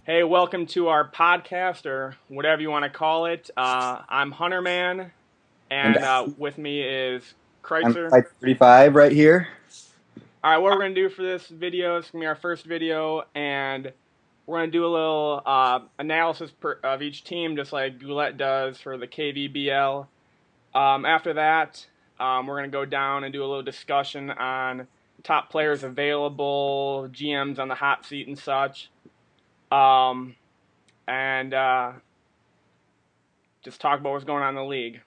Hey, welcome to our podcast, or whatever you want to call it. I'm Hunerman, And and with me is I'm Kreutzer. 35 right here. All right, what we're going to do for this video, it's going to be our first video, and we're going to do a little analysis of each team, just like Goulet does for the KVBL. After that, we're going to go down and do a little discussion on top players available, GMs on the hot seat and such. And just talk about what's going on in the league.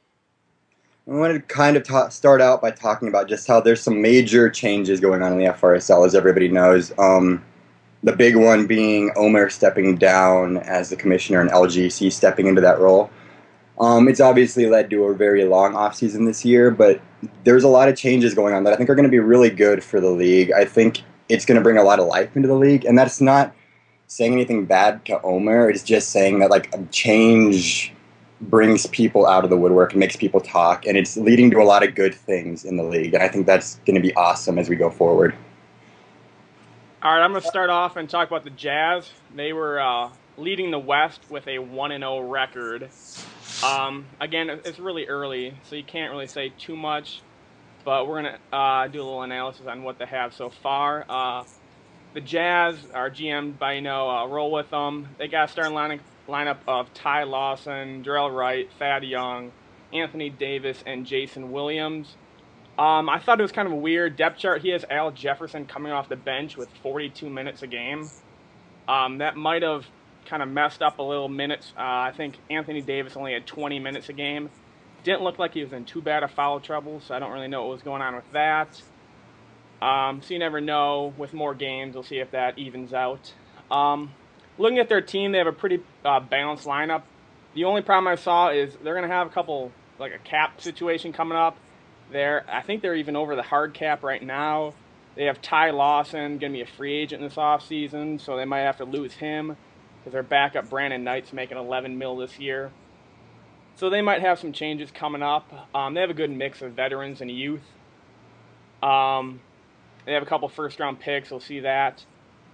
I wanted to kind of start out by talking about just how there's some major changes going on in the FRSL, as everybody knows. The big one being Omer stepping down as the commissioner and LGC stepping into that role. It's obviously led to a very long offseason this year, but there's a lot of changes going on that I think are going to be really good for the league. I think it's going to bring a lot of life into the league, and that's not saying anything bad to Omer. It's just saying that like a change brings people out of the woodwork and makes people talk, and it's leading to a lot of good things in the league, and I think that's going to be awesome as we go forward. All right, I'm going to start off and talk about the Jazz. They were leading the West with a 1-0 record. Again, it's really early, so you can't really say too much, but we're going to do a little analysis on what they have so far. The Jazz are GM'd by, Roll With Them. They got a starting lineup of Ty Lawson, Jarrell Wright, Thad Young, Anthony Davis, and Jason Williams. I thought it was kind of a weird depth chart. He has Al Jefferson coming off the bench with 42 minutes a game. That might have kind of messed up a little minutes. I think Anthony Davis only had 20 minutes a game. Didn't look like he was in too bad of foul trouble, so I don't really know what was going on with that. So you never know. With more games, we'll see if that evens out. Looking at their team, they have a pretty balanced lineup. The only problem I saw is they're going to have a cap situation coming up. I think they're even over the hard cap right now. They have Ty Lawson, going to be a free agent this offseason, so they might have to lose him because their backup Brandon Knight's making $11 million this year. So they might have some changes coming up. They have a good mix of veterans and youth. They have a couple first-round picks. We'll see that.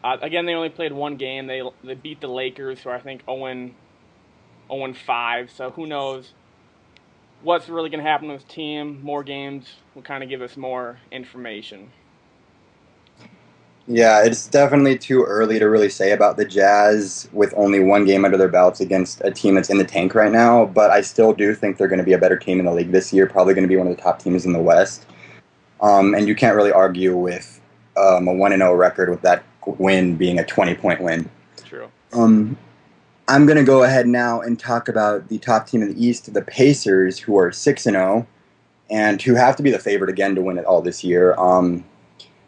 Again, they only played one game. They beat the Lakers, who are, I think, 0-5. So who knows what's really going to happen with this team. More games will kind of give us more information. Yeah, it's definitely too early to really say about the Jazz with only one game under their belts against a team that's in the tank right now, but I still do think they're going to be a better team in the league this year, probably going to be one of the top teams in the West. And you can't really argue with a 1-0 record with that win being a 20-point win. True. I'm going to go ahead now and talk about the top team in the East, the Pacers, who are 6-0 and who have to be the favorite again to win it all this year.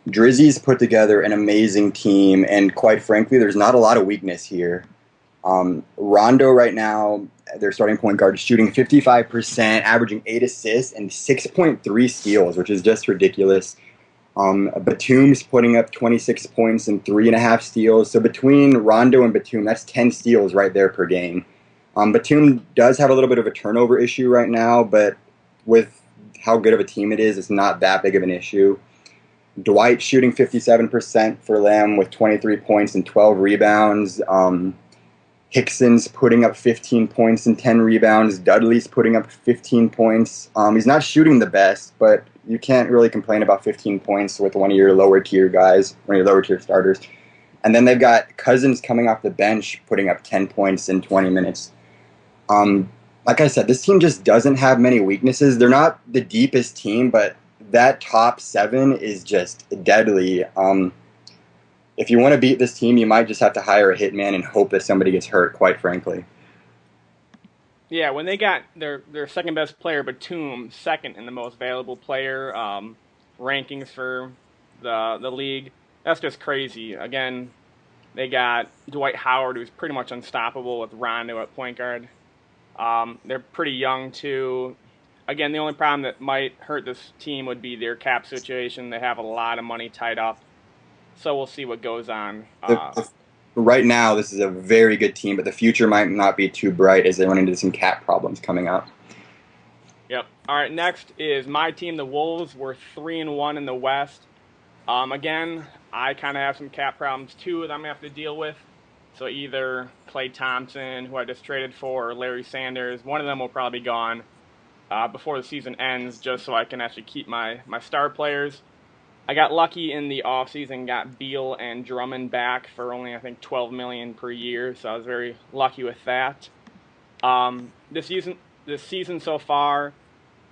Drizzy's put together an amazing team, and quite frankly, there's not a lot of weakness here. Rondo right now, their starting point guard, is shooting 55%, averaging 8 assists and 6.3 steals, which is just ridiculous. Batum's putting up 26 points and 3.5 steals. So between Rondo and Batum, that's 10 steals right there per game. Batum does have a little bit of a turnover issue right now, but with how good of a team it is, it's not that big of an issue. Dwight shooting 57% for them with 23 points and 12 rebounds. Hickson's putting up 15 points and 10 rebounds. Dudley's putting up 15 points. He's not shooting the best, but you can't really complain about 15 points with one of your lower tier guys, one of your lower tier starters. And then they've got Cousins coming off the bench, putting up 10 points in 20 minutes. Like I said, this team just doesn't have many weaknesses. They're not the deepest team, but that top 7 is just deadly. If you want to beat this team, you might just have to hire a hitman and hope that somebody gets hurt, quite frankly. Yeah, when they got their second best player, Batum, second in the most valuable player rankings for the league, that's just crazy. Again, they got Dwight Howard, who's pretty much unstoppable with Rondo at point guard. They're pretty young, too. Again, the only problem that might hurt this team would be their cap situation. They have a lot of money tied up. So we'll see what goes on. Right now, this is a very good team, but the future might not be too bright as they run into some cap problems coming up. Yep. All right, next is my team, the Wolves. We're 3-1 in the West. Again, I kind of have some cap problems, too, that I'm going to have to deal with. So either Klay Thompson, who I just traded for, or Larry Sanders. One of them will probably be gone before the season ends, just so I can actually keep my star players. I got lucky in the offseason, got Beal and Drummond back for only, I think, $12 million per year, so I was very lucky with that. This season so far,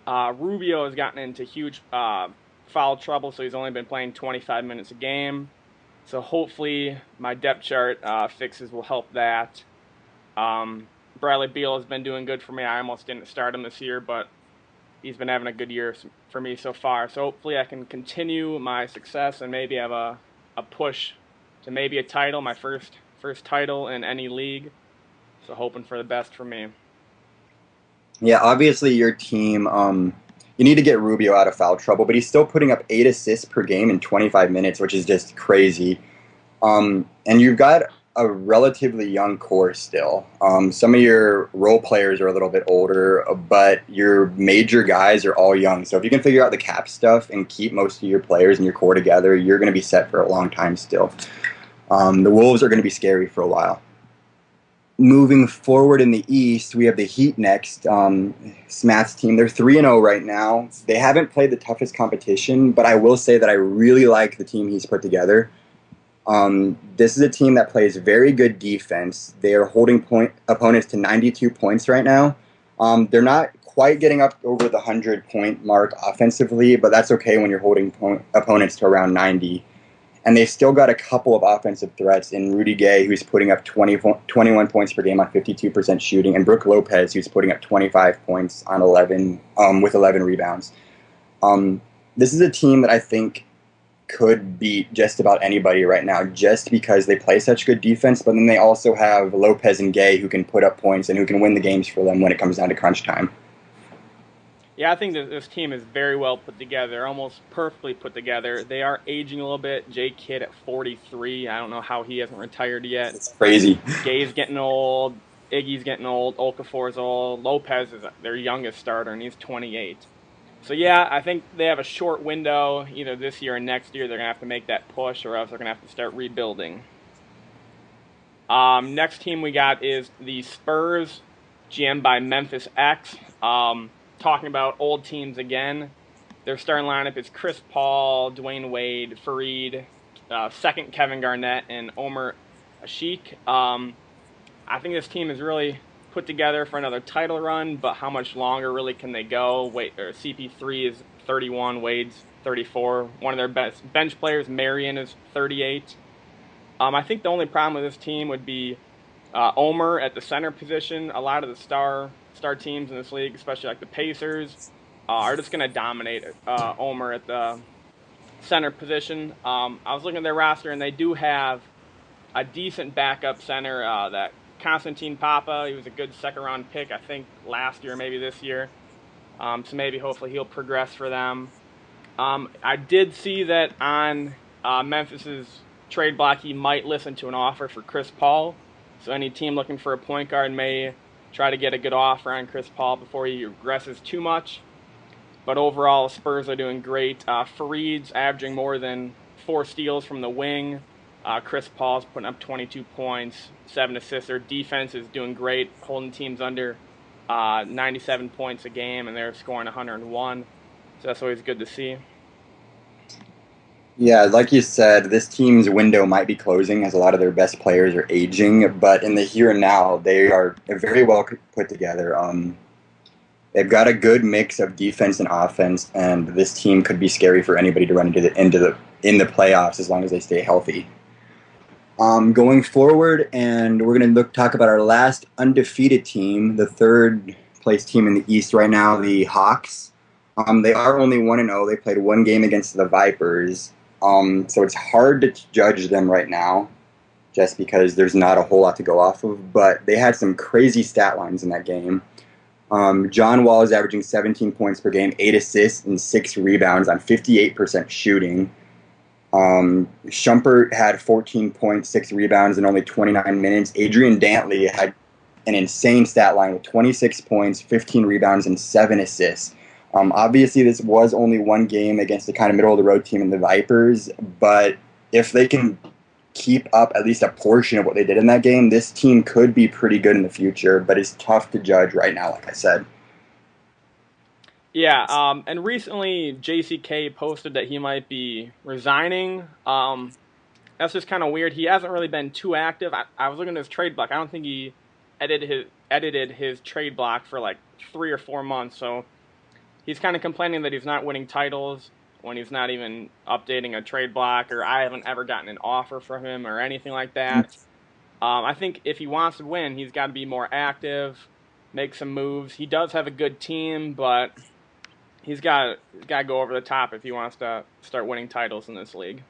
Rubio has gotten into huge foul trouble, so he's only been playing 25 minutes a game. So hopefully my depth chart fixes will help that. Bradley Beal has been doing good for me. I almost didn't start him this year, but he's been having a good year for me so far. So hopefully I can continue my success and maybe have a push to maybe a title, my first title in any league. So hoping for the best for me. Yeah, obviously your team, you need to get Rubio out of foul trouble, but he's still putting up 8 assists per game in 25 minutes, which is just crazy. And you've got a relatively young core still. Some of your role players are a little bit older, but your major guys are all young. So if you can figure out the cap stuff and keep most of your players and your core together, you're going to be set for a long time still. The Wolves are going to be scary for a while. Moving forward in the East, we have the Heat next. Smath's team, they're 3-0 right now. They haven't played the toughest competition, but I will say that I really like the team he's put together. This is a team that plays very good defense. They are holding opponents to 92 points right now. They're not quite getting up over the 100-point mark offensively, but that's okay when you're holding opponents to around 90. And they've still got a couple of offensive threats in Rudy Gay, who's putting up 21 points per game on 52% shooting, and Brook Lopez, who's putting up 25 points on with 11 rebounds. This is a team that I think could beat just about anybody right now, just because they play such good defense, but then they also have Lopez and Gay who can put up points and who can win the games for them when it comes down to crunch time. Yeah, I think that this team is very well put together, almost perfectly put together. They are aging a little bit. Jay Kidd at 43. I don't know how he hasn't retired yet. It's crazy. Gay's getting old. Iggy's getting old. Okafor's old. Lopez is their youngest starter, and he's 28. So, yeah, I think they have a short window. Either this year or next year, they're going to have to make that push, or else they're going to have to start rebuilding. Next team we got is the Spurs, GM by Memphis X. Talking about old teams again, their starting lineup is Chris Paul, Dwayne Wade, Fareed, second Kevin Garnett, and Omer Ashik. I think this team is really put together for another title run, but how much longer really can they go? CP3 is 31, Wade's 34. One of their best bench players, Marion, is 38. I think the only problem with this team would be Omer at the center position. A lot of the star teams in this league, especially like the Pacers, are just going to dominate Omer at the center position. I was looking at their roster, and they do have a decent backup center, that Constantine Papa. He was a good second-round pick, I think, last year, maybe this year. So maybe, hopefully, he'll progress for them. I did see that on Memphis's trade block, he might listen to an offer for Chris Paul. So any team looking for a point guard may try to get a good offer on Chris Paul before he regresses too much. But overall, Spurs are doing great. Fareed's averaging more than 4 steals from the wing. Chris Paul's putting up 22 points, 7 assists. Their defense is doing great, holding teams under 97 points a game, and they're scoring 101. So that's always good to see. Yeah, like you said, this team's window might be closing as a lot of their best players are aging, but in the here and now, they are very well put together. They've got a good mix of defense and offense, and this team could be scary for anybody to run into in the playoffs as long as they stay healthy. Going forward, and we're going to talk about our last undefeated team, the third place team in the East right now, the Hawks. They are only 1-0. They played 1 game against the Vipers. So it's hard to judge them right now just because there's not a whole lot to go off of, but they had some crazy stat lines in that game. John Wall is averaging 17 points per game, 8 assists, and 6 rebounds on 58% shooting. Shumpert had 14 points, 6 rebounds in only 29 minutes. Adrian Dantley had an insane stat line with 26 points, 15 rebounds, and 7 assists. Obviously, this was only 1 game against the kind of middle-of-the-road team in the Vipers, but if they can keep up at least a portion of what they did in that game, this team could be pretty good in the future, but it's tough to judge right now, like I said. Yeah, and recently JCK posted that he might be resigning. That's just kind of weird. He hasn't really been too active. I was looking at his trade block. I don't think he edited his trade block for like 3 or 4 months. So he's kind of complaining that he's not winning titles when he's not even updating a trade block, or I haven't ever gotten an offer from him or anything like that. I think if he wants to win, he's got to be more active, make some moves. He does have a good team, but he's got to go over the top if he wants to start winning titles in this league.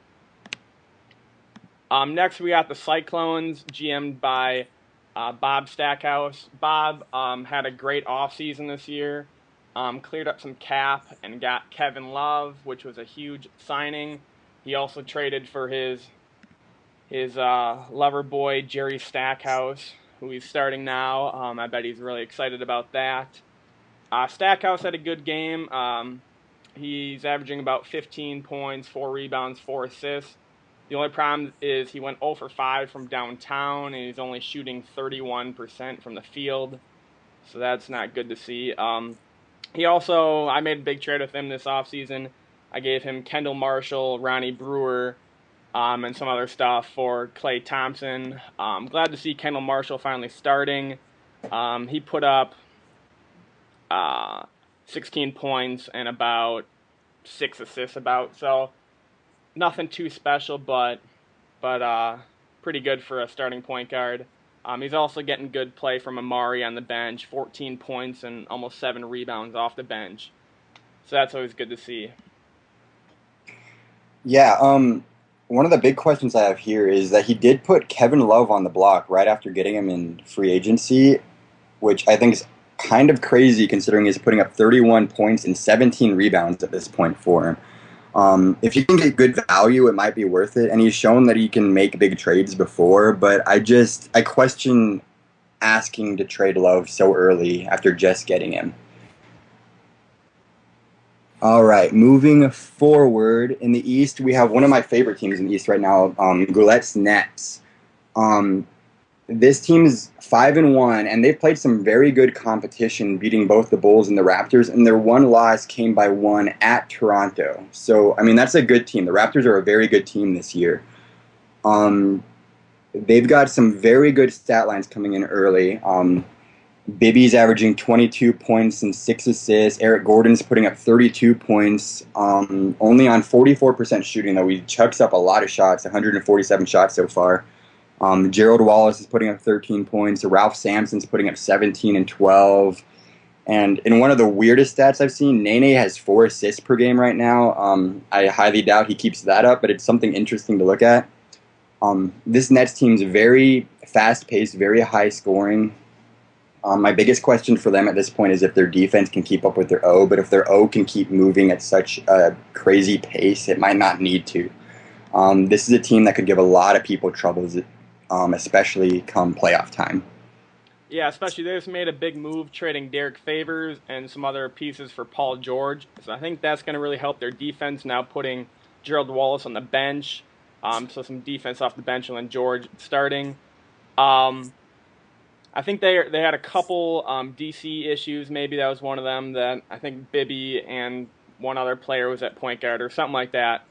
Next, we got the Cyclones, GM'd by Bob Stackhouse. Bob had a great offseason this year, cleared up some cap and got Kevin Love, which was a huge signing. He also traded for his lover boy, Jerry Stackhouse, who he's starting now. I bet he's really excited about that. Stackhouse had a good game. He's averaging about 15 points, 4 rebounds, 4 assists. The only problem is he went 0 for 5 from downtown, and he's only shooting 31% from the field, so that's not good to see. I made a big trade with him this offseason. I gave him Kendall Marshall, Ronnie Brewer, and some other stuff for Klay Thompson. I'm glad to see Kendall Marshall finally starting. He put up 16 points and about 6 assists so nothing too special, but pretty good for a starting point guard. He's also getting good play from Amari on the bench, 14 points and almost 7 rebounds off the bench. So that's always good to see. Yeah, one of the big questions I have here is that he did put Kevin Love on the block right after getting him in free agency, which I think is kind of crazy considering he's putting up 31 points and 17 rebounds at this point for him. If you can get good value, it might be worth it. And he's shown that he can make big trades before, but I question asking to trade Love so early after just getting him. All right, moving forward in the East, we have one of my favorite teams in the East right now, Goulette's Nets. This team is 5-1, and they've played some very good competition, beating both the Bulls and the Raptors, and their one loss came by 1 at Toronto. So, I mean, that's a good team. The Raptors are a very good team this year. They've got some very good stat lines coming in early. Bibby's averaging 22 points and 6 assists. Eric Gordon's putting up 32 points, only on 44% shooting, though. He chucks up a lot of shots, 147 shots so far. Gerald Wallace is putting up 13 points. Ralph Sampson's putting up 17 and 12. And in one of the weirdest stats I've seen, Nene has 4 assists per game right now. I highly doubt he keeps that up, but it's something interesting to look at. This Nets team's very fast-paced, very high-scoring. My biggest question for them at this point is if their defense can keep up with their O, but if their O can keep moving at such a crazy pace, it might not need to. This is a team that could give a lot of people troubles, especially come playoff time. Yeah, especially they just made a big move trading Derek Favors and some other pieces for Paul George. So I think that's going to really help their defense now, putting Gerald Wallace on the bench. So some defense off the bench and then George starting. I think they had a couple DC issues. Maybe that was one of them. That I think Bibby and one other player was at point guard or something like that.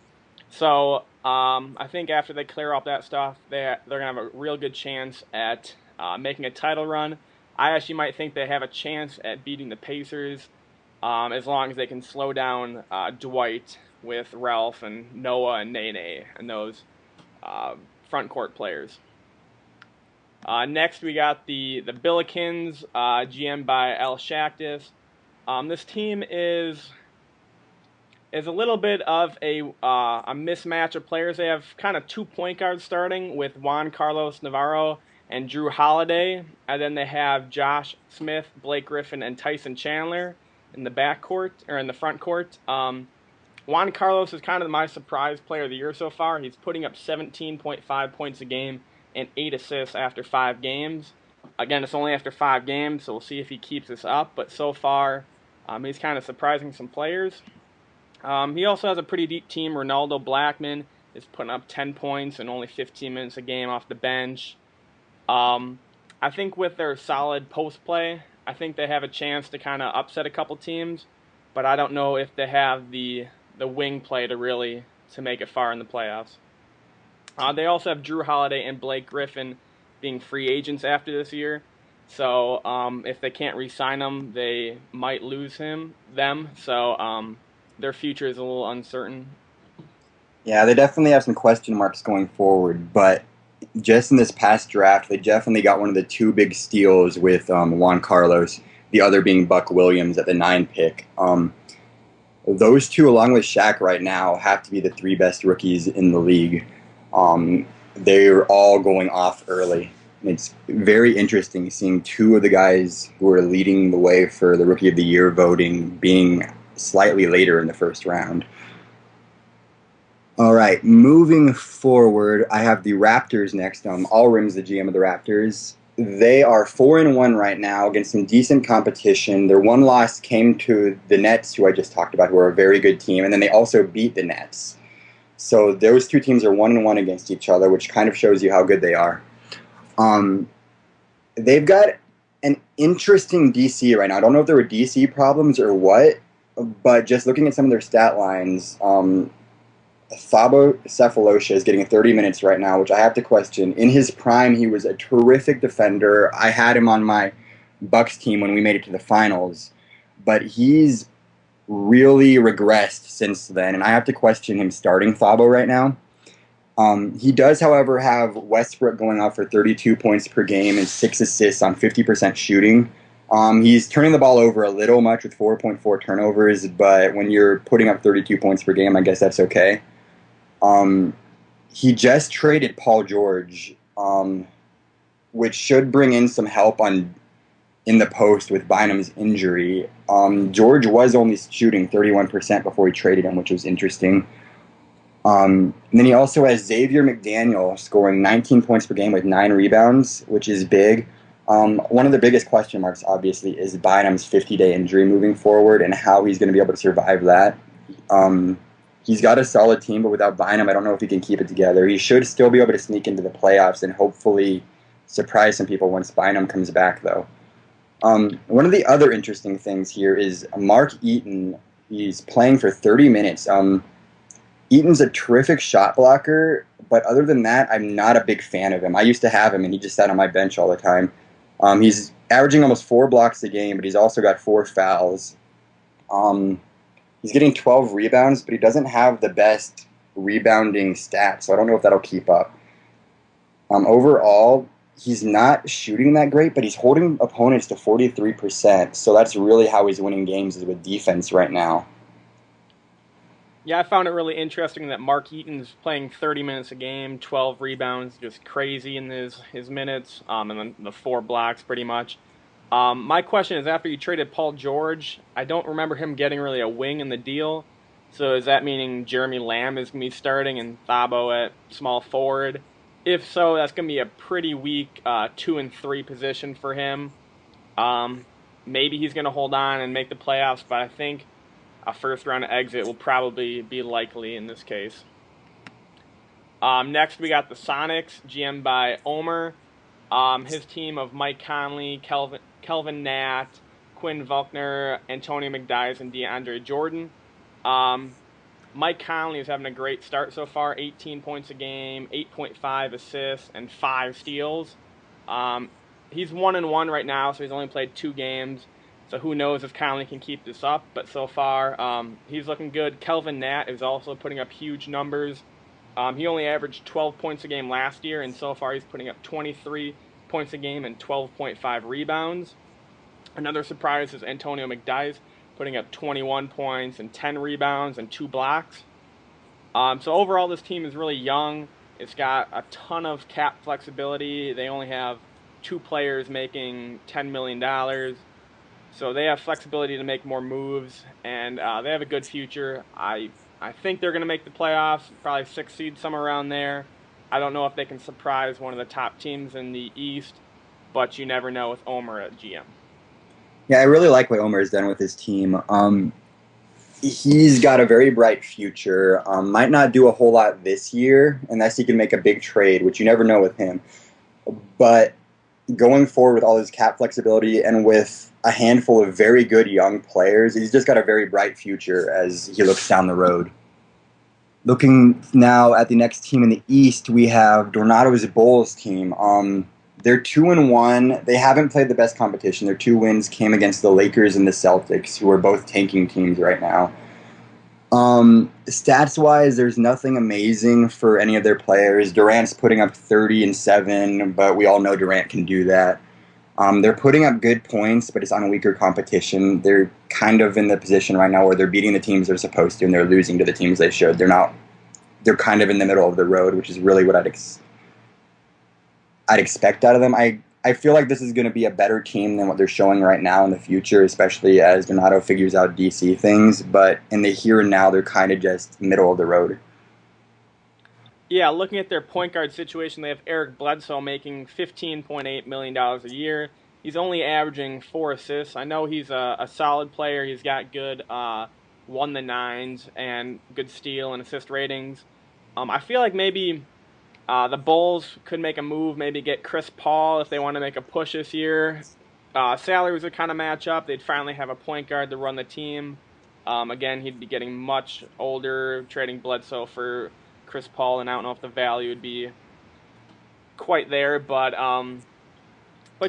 So I think after they clear up that stuff, they're going to have a real good chance at making a title run. I actually might think they have a chance at beating the Pacers as long as they can slow down Dwight with Ralph and Noah and Nene and those front court players. Next, we got the Billikens, GM by Al Shaktis. This team is a little bit of a mismatch of players. They have kind of 2 point guards starting with Juan Carlos Navarro and Drew Holiday, and then they have Josh Smith, Blake Griffin, and Tyson Chandler in the backcourt or in the front court. Juan Carlos is kind of my surprise player of the year so far. He's putting up 17.5 points a game and 8 assists after 5 games. Again, it's only after 5 games, so we'll see if he keeps this up. But so far, he's kind of surprising some players. He also has a pretty deep team. Ronaldo Blackman, is putting up 10 points and only 15 minutes a game off the bench. I think with their solid post play, I think they have a chance to kind of upset a couple teams, but I don't know if they have the wing play to make it far in the playoffs. They also have Drew Holiday and Blake Griffin being free agents after this year. So if they can't re-sign them, they might lose them. So their future is a little uncertain. Yeah, they definitely have some question marks going forward, but just in this past draft, they definitely got one of the two big steals with Juan Carlos, the other being Buck Williams at the 9 pick. Those two, along with Shaq right now, have to be the 3 best rookies in the league. They're all going off early. It's very interesting seeing 2 of the guys who are leading the way for the Rookie of the Year voting being slightly later in the first round. All right, moving forward, I have the Raptors next. Allrim's the GM of the Raptors. They are 4-1 right now against some decent competition. Their one loss came to the Nets, who I just talked about, who are a very good team, and then they also beat the Nets. So those 2 teams are 1-1 against each other, which kind of shows you how good they are. They've got an interesting DC right now. I don't know if there were DC problems or what, but just looking at some of their stat lines, Thabo Cephalosha is getting 30 minutes right now, which I have to question. In his prime, he was a terrific defender. I had him on my Bucks team when we made it to the finals, but he's really regressed since then, and I have to question him starting Thabo right now. He does, however, have Westbrook going off for 32 points per game and 6 assists on 50% shooting. He's turning the ball over a little much with 4.4 turnovers, but when you're putting up 32 points per game, I guess that's okay. He just traded Paul George, which should bring in some help in the post with Bynum's injury. George was only shooting 31% before he traded him, which was interesting. And then he also has Xavier McDaniel scoring 19 points per game with 9 rebounds, which is big. One of the biggest question marks, obviously, is Bynum's 50-day injury moving forward and how he's going to be able to survive that. He's got a solid team, but without Bynum, I don't know if he can keep it together. He should still be able to sneak into the playoffs and hopefully surprise some people once Bynum comes back, though. One of the other interesting things here is Mark Eaton. He's playing for 30 minutes. Eaton's a terrific shot blocker, but other than that, I'm not a big fan of him. I used to have him, and he just sat on my bench all the time. He's averaging almost 4 blocks a game, but he's also got 4 fouls. He's getting 12 rebounds, but he doesn't have the best rebounding stats, so I don't know if that'll keep up. Overall, he's not shooting that great, but he's holding opponents to 43%, so that's really how he's winning games, is with defense right now. Yeah, I found it really interesting that Mark Eaton's playing 30 minutes a game, 12 rebounds, just crazy in his minutes, and then the 4 blocks pretty much. My question is, after you traded Paul George, I don't remember him getting really a wing in the deal. So is that meaning Jeremy Lamb is going to be starting and Thabo at small forward? If so, that's going to be a pretty weak 2 and 3 position for him. Maybe he's going to hold on and make the playoffs, but I think a first-round exit will probably be likely in this case. Next, we got the Sonics, GM by Omer. His team of Mike Conley, Kelvin Nat, Quinn Volkner, Antonio McDyess, and DeAndre Jordan. Mike Conley is having a great start so far, 18 points a game, 8.5 assists, and 5 steals. He's 1-1 right now, so he's only played 2 games. So who knows if Conley can keep this up, but so far he's looking good. Kelvin Nat is also putting up huge numbers. He only averaged 12 points a game last year, and so far he's putting up 23 points a game and 12.5 rebounds. Another surprise is Antonio McDyess, putting up 21 points and 10 rebounds and 2 blocks. So overall, this team is really young. It's got a ton of cap flexibility. They only have 2 players making $10 million. So they have flexibility to make more moves, and they have a good future. I think they're going to make the playoffs, probably 6th seed, somewhere around there. I don't know if they can surprise one of the top teams in the East, but you never know with Omer at GM. Yeah, I really like what Omer has done with his team. He's got a very bright future. Might not do a whole lot this year unless he can make a big trade, which you never know with him. But going forward with all his cap flexibility and with a handful of very good young players, he's just got a very bright future as he looks down the road. Looking now at the next team in the East, we have Dornado's Bulls team. They're 2-1. They haven't played the best competition. Their 2 wins came against the Lakers and the Celtics, who are both tanking teams right now. Stats-wise, there's nothing amazing for any of their players. Durant's putting up 30 and 7, but we all know Durant can do that. They're putting up good points, but it's on a weaker competition. They're kind of in the position right now where they're beating the teams they're supposed to, and they're losing to the teams they should. They're kind of in the middle of the road, which is really what I'd expect out of them. I feel like this is going to be a better team than what they're showing right now in the future, especially as Donato figures out DC things. But in the here and now, they're kind of just middle of the road. Yeah, looking at their point guard situation, they have Eric Bledsoe making $15.8 million a year. He's only averaging 4 assists. I know he's a solid player. He's got good 1-9s and good steal and assist ratings. I feel like maybe the Bulls could make a move, maybe get Chris Paul if they want to make a push this year. Salaries would kind of match up. They'd finally have a point guard to run the team. Again, he'd be getting much older, trading Bledsoe for Chris Paul, and I don't know if the value would be quite there, but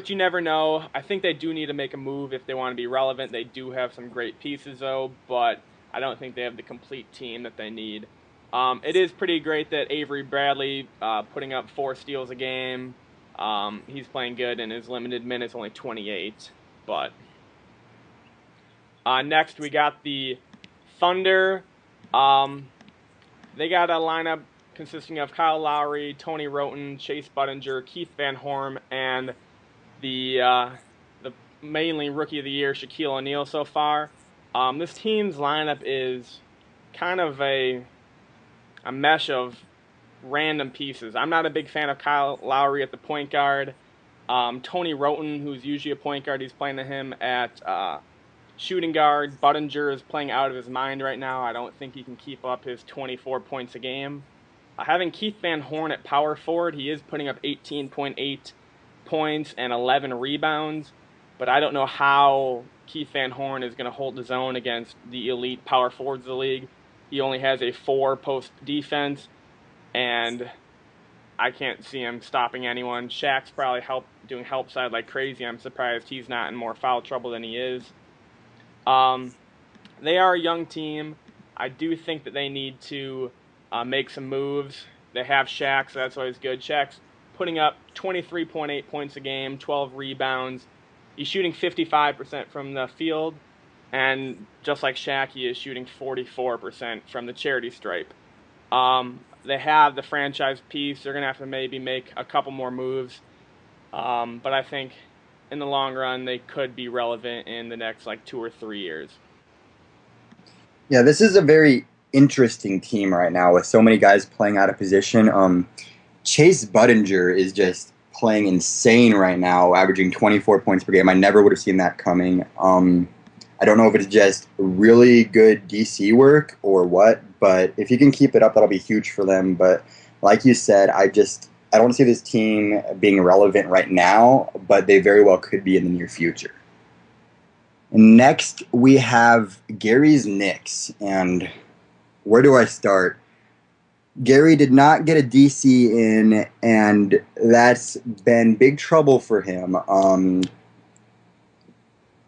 you never know. I think they do need to make a move if they want to be relevant. They do have some great pieces, though, but I don't think they have the complete team that they need. It is pretty great that Avery Bradley putting up 4 steals a game. He's playing good in his limited minutes, only 28. But next we got the Thunder. They got a lineup consisting of Kyle Lowry, Tony Wroten, Chase Budinger, Keith Van Horn, and the mainly Rookie of the Year Shaquille O'Neal so far. This team's lineup is kind of a mesh of random pieces. I'm not a big fan of Kyle Lowry at the point guard. Tony Wroten, who's usually a point guard, he's playing to him at shooting guard. Budinger is playing out of his mind right now. I don't think he can keep up his 24 points a game. Having Keith Van Horn at power forward, he is putting up 18.8 points and 11 rebounds, but I don't know how Keith Van Horn is going to hold his own against the elite power forwards of the league. He only has a 4-post defense, and I can't see him stopping anyone. Shaq's probably doing help side like crazy. I'm surprised he's not in more foul trouble than he is. They are a young team. I do think that they need to make some moves. They have Shaq, so that's always good. Shaq's putting up 23.8 points a game, 12 rebounds. He's shooting 55% from the field, and just like Shaq, he is shooting 44% from the charity stripe. They have the franchise piece. They're going to have to maybe make a couple more moves, but I think in the long run, they could be relevant in the next 2 or 3 years. Yeah, this is a very interesting team right now with so many guys playing out of position. Chase Budinger is just playing insane right now, averaging 24 points per game. I never would have seen that coming. I don't know if it's just really good DC work or what, but if you can keep it up, that'll be huge for them. But like you said, I don't see this team being relevant right now, but they very well could be in the near future. Next, we have Gary's Knicks, and where do I start? Gary did not get a DC in, and that's been big trouble for him.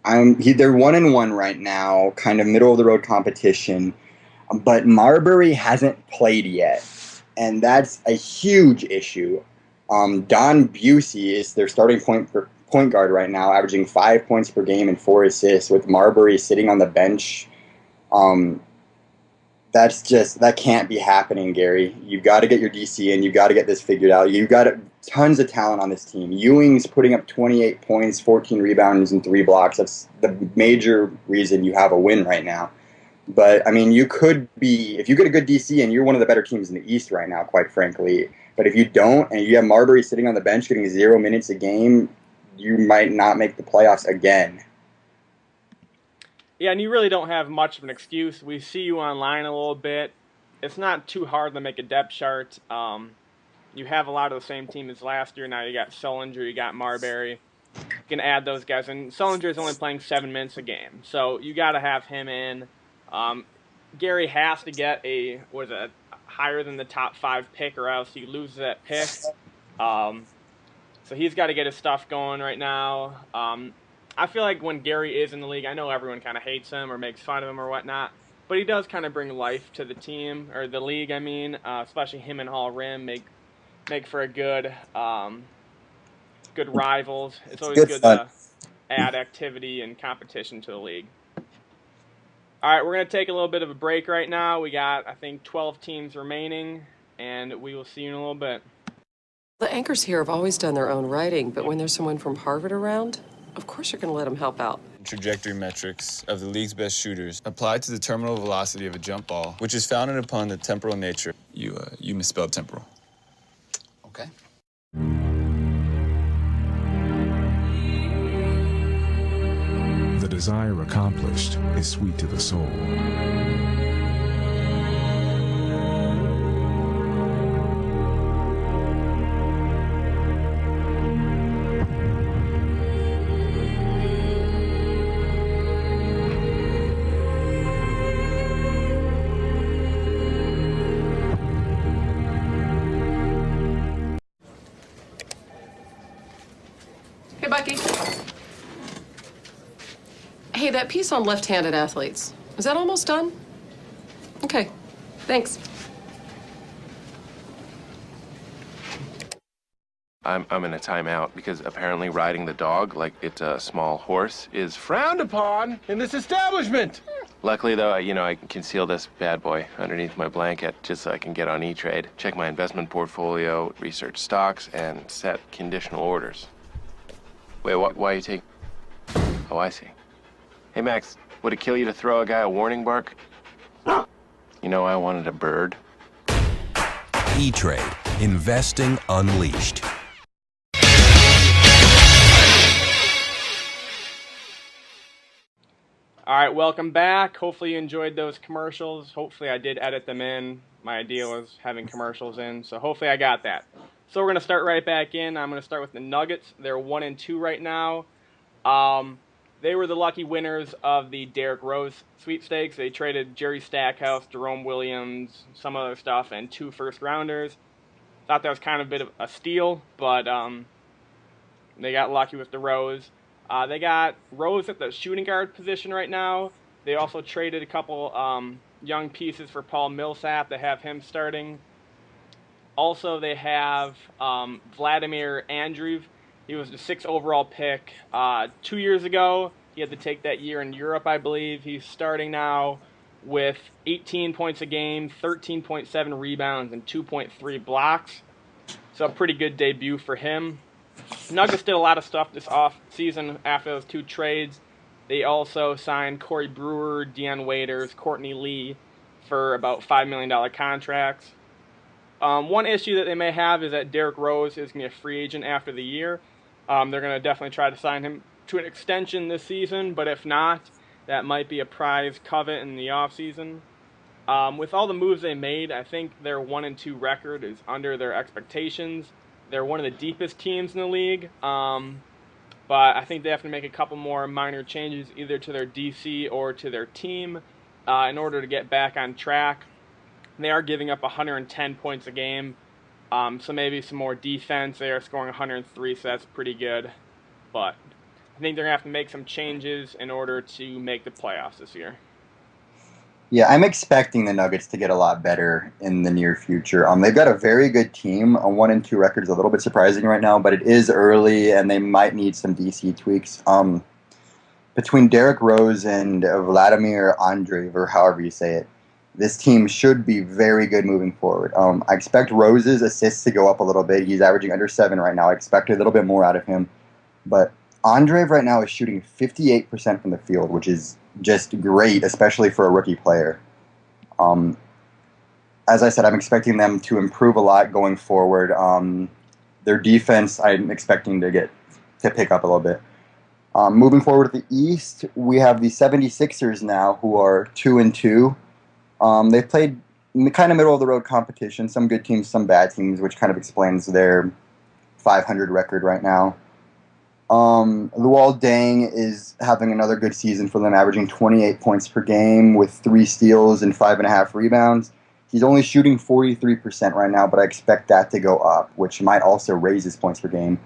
They're 1-1 right now, kind of middle of the road competition, but Marbury hasn't played yet, and that's a huge issue. Don Busey is their starting point guard right now, averaging 5 points per game and 4 assists, with Marbury sitting on the bench. That can't be happening, Gary. You've got to get your DC in. You've got to get this figured out. You've got tons of talent on this team. Ewing's putting up 28 points, 14 rebounds, and 3 blocks. That's the major reason you have a win right now. But, I mean, if you get a good DC in, you're one of the better teams in the East right now, quite frankly. But if you don't, and you have Marbury sitting on the bench getting 0 minutes a game, you might not make the playoffs again. Yeah, and you really don't have much of an excuse. We see you online a little bit. It's not too hard to make a depth chart. You have a lot of the same team as last year. Now you got Sullinger, you got Marbury. You can add those guys. And Sullinger is only playing 7 minutes a game. So you got to have him in. Gary has to get higher than the top 5 pick, or else he loses that pick. So he's got to get his stuff going right now. I feel like when Gary is in the league, I know everyone kind of hates him or makes fun of him or whatnot, but he does kind of bring life to the team, or the league, I mean, especially him and Hall Rim make for a good rivals. It's always good to add activity and competition to the league. All right, we're going to take a little bit of a break right now. We got, I think, 12 teams remaining, and we will see you in a little bit. The anchors here have always done their own writing, but when there's someone from Harvard around, of course you're going to let them help out. Trajectory metrics of the league's best shooters applied to the terminal velocity of a jump ball, which is founded upon the temporal nature. You misspelled temporal. Okay. The desire accomplished is sweet to the soul. Hey, Bucky. Hey, that piece on left-handed athletes, is that almost done? Okay, thanks. I'm in a timeout because apparently riding the dog like it's a small horse is frowned upon in this establishment. Luckily, though, I can conceal this bad boy underneath my blanket just so I can get on E-Trade, check my investment portfolio, research stocks, and set conditional orders. Wait, why are you taking... Oh, I see. Hey, Max, would it kill you to throw a guy a warning bark? I wanted a bird. E-Trade. Investing Unleashed. All right, welcome back. Hopefully you enjoyed those commercials. Hopefully I did edit them in. My idea was having commercials in, so hopefully I got that. So we're going to start right back in. I'm going to start with the Nuggets. They're 1-2 right now. They were the lucky winners of the Derrick Rose sweepstakes. They traded Jerry Stackhouse, Jerome Williams, some other stuff, and 2 first-rounders. Thought that was kind of a bit of a steal, but they got lucky with the Rose. They got Rose at the shooting guard position right now. They also traded a couple young pieces for Paul Millsap. They have him starting. Also, they have Vladimir Andreev. He was the 6th overall pick 2 years ago. He had to take that year in Europe, I believe. He's starting now with 18 points a game, 13.7 rebounds, and 2.3 blocks. So a pretty good debut for him. Nuggets did a lot of stuff this off-season after those 2 trades. They also signed Corey Brewer, Deion Waiters, Courtney Lee for about $5 million contracts. One issue that they may have is that Derrick Rose is going to be a free agent after the year. They're going to definitely try to sign him to an extension this season, but if not, that might be a prize covet in the offseason. With all the moves they made, I think their 1-2 record is under their expectations. They're one of the deepest teams in the league, but I think they have to make a couple more minor changes either to their DC or to their team in order to get back on track. They are giving up 110 points a game, so maybe some more defense. They are scoring 103, so that's pretty good. But I think they're going to have to make some changes in order to make the playoffs this year. Yeah, I'm expecting the Nuggets to get a lot better in the near future. They've got a very good team. A 1-2 record is a little bit surprising right now, but it is early, and they might need some DC tweaks. Between Derrick Rose and Vladimir Andreev, or however you say it, this team should be very good moving forward. I expect Rose's assists to go up a little bit. He's averaging under 7 right now. I expect a little bit more out of him. But Andreev right now is shooting 58% from the field, which is just great, especially for a rookie player. As I said, I'm expecting them to improve a lot going forward. Their defense, I'm expecting to pick up a little bit. Moving forward to the East, we have the 76ers now, who are 2-2. They've played kind of middle-of-the-road competition, some good teams, some bad teams, which kind of explains their 500 record right now. Luol Deng is having another good season for them, averaging 28 points per game with 3 steals and 5.5 rebounds. He's only shooting 43% right now, but I expect that to go up, which might also raise his points per game.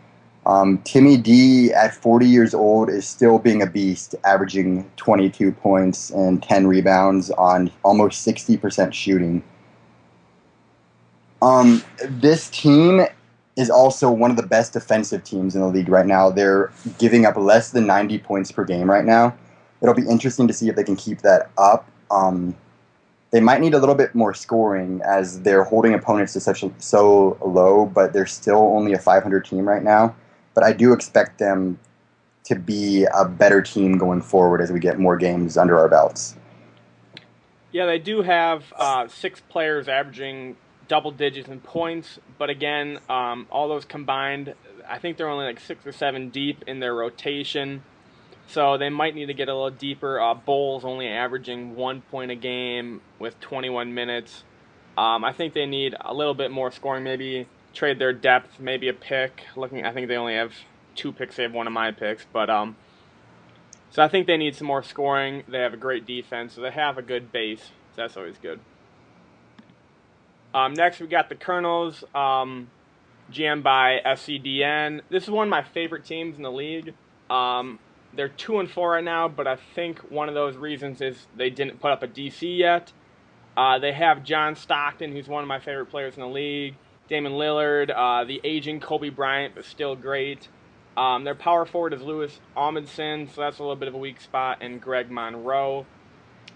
Timmy D, at 40 years old, is still being a beast, averaging 22 points and 10 rebounds on almost 60% shooting. This team is also one of the best defensive teams in the league right now. They're giving up less than 90 points per game right now. It'll be interesting to see if they can keep that up. They might need a little bit more scoring as they're holding opponents to so low, but they're still only a 500 team right now. But I do expect them to be a better team going forward as we get more games under our belts. Yeah, they do have 6 players averaging double digits in points, but again, all those combined, I think they're only like 6 or 7 deep in their rotation, so they might need to get a little deeper. Bowles only averaging 1 point a game with 21 minutes. I think they need a little bit more scoring, maybe trade their depth, maybe a pick. I think they only have 2 picks. They have one of my picks, but so I think they need some more scoring. They have a great defense, so they have a good base, so that's always good. Next, we got the Colonels, GM by SCDN. This is one of my favorite teams in the league. They're 2-4 right now, but I think one of those reasons is they didn't put up a DC yet. They have John Stockton, who's one of my favorite players in the league. Damian Lillard, the aging Kobe Bryant, but still great. Their power forward is Louis Amundsen, so that's a little bit of a weak spot, and Greg Monroe.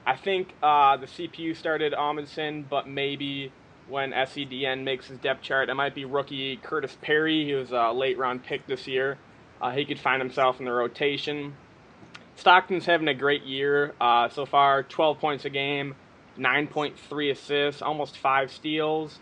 I think the CPU started Amundsen, but maybe when SCDN makes his depth chart, it might be rookie Curtis Perry. He was a late-round pick this year. He could find himself in the rotation. Stockton's having a great year so far, 12 points a game, 9.3 assists, almost 5 steals.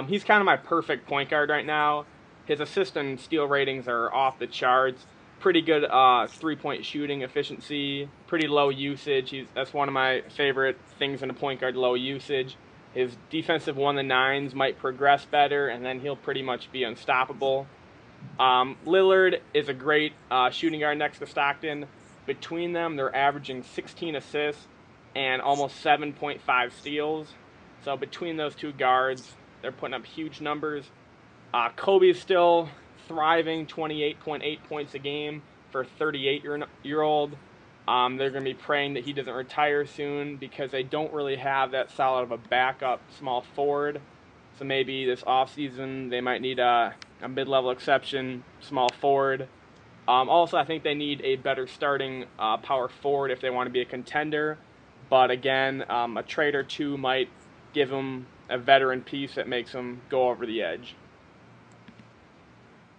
He's kind of my perfect point guard right now. His assist and steal ratings are off the charts. Pretty good 3-point shooting efficiency, pretty low usage. That's one of my favorite things in a point guard, low usage. His defensive 1-9s might progress better, and then he'll pretty much be unstoppable. Lillard is a great shooting guard next to Stockton. Between them, they're averaging 16 assists and almost 7.5 steals. So between those two guards, they're putting up huge numbers. Kobe is still thriving, 28.8 points a game for a 38-year-old. They're going to be praying that he doesn't retire soon because they don't really have that solid of a backup small forward. So maybe this offseason they might need a mid-level exception, small forward. Also, I think they need a better starting power forward if they want to be a contender. But again, a trade or two might give them a veteran piece that makes them go over the edge.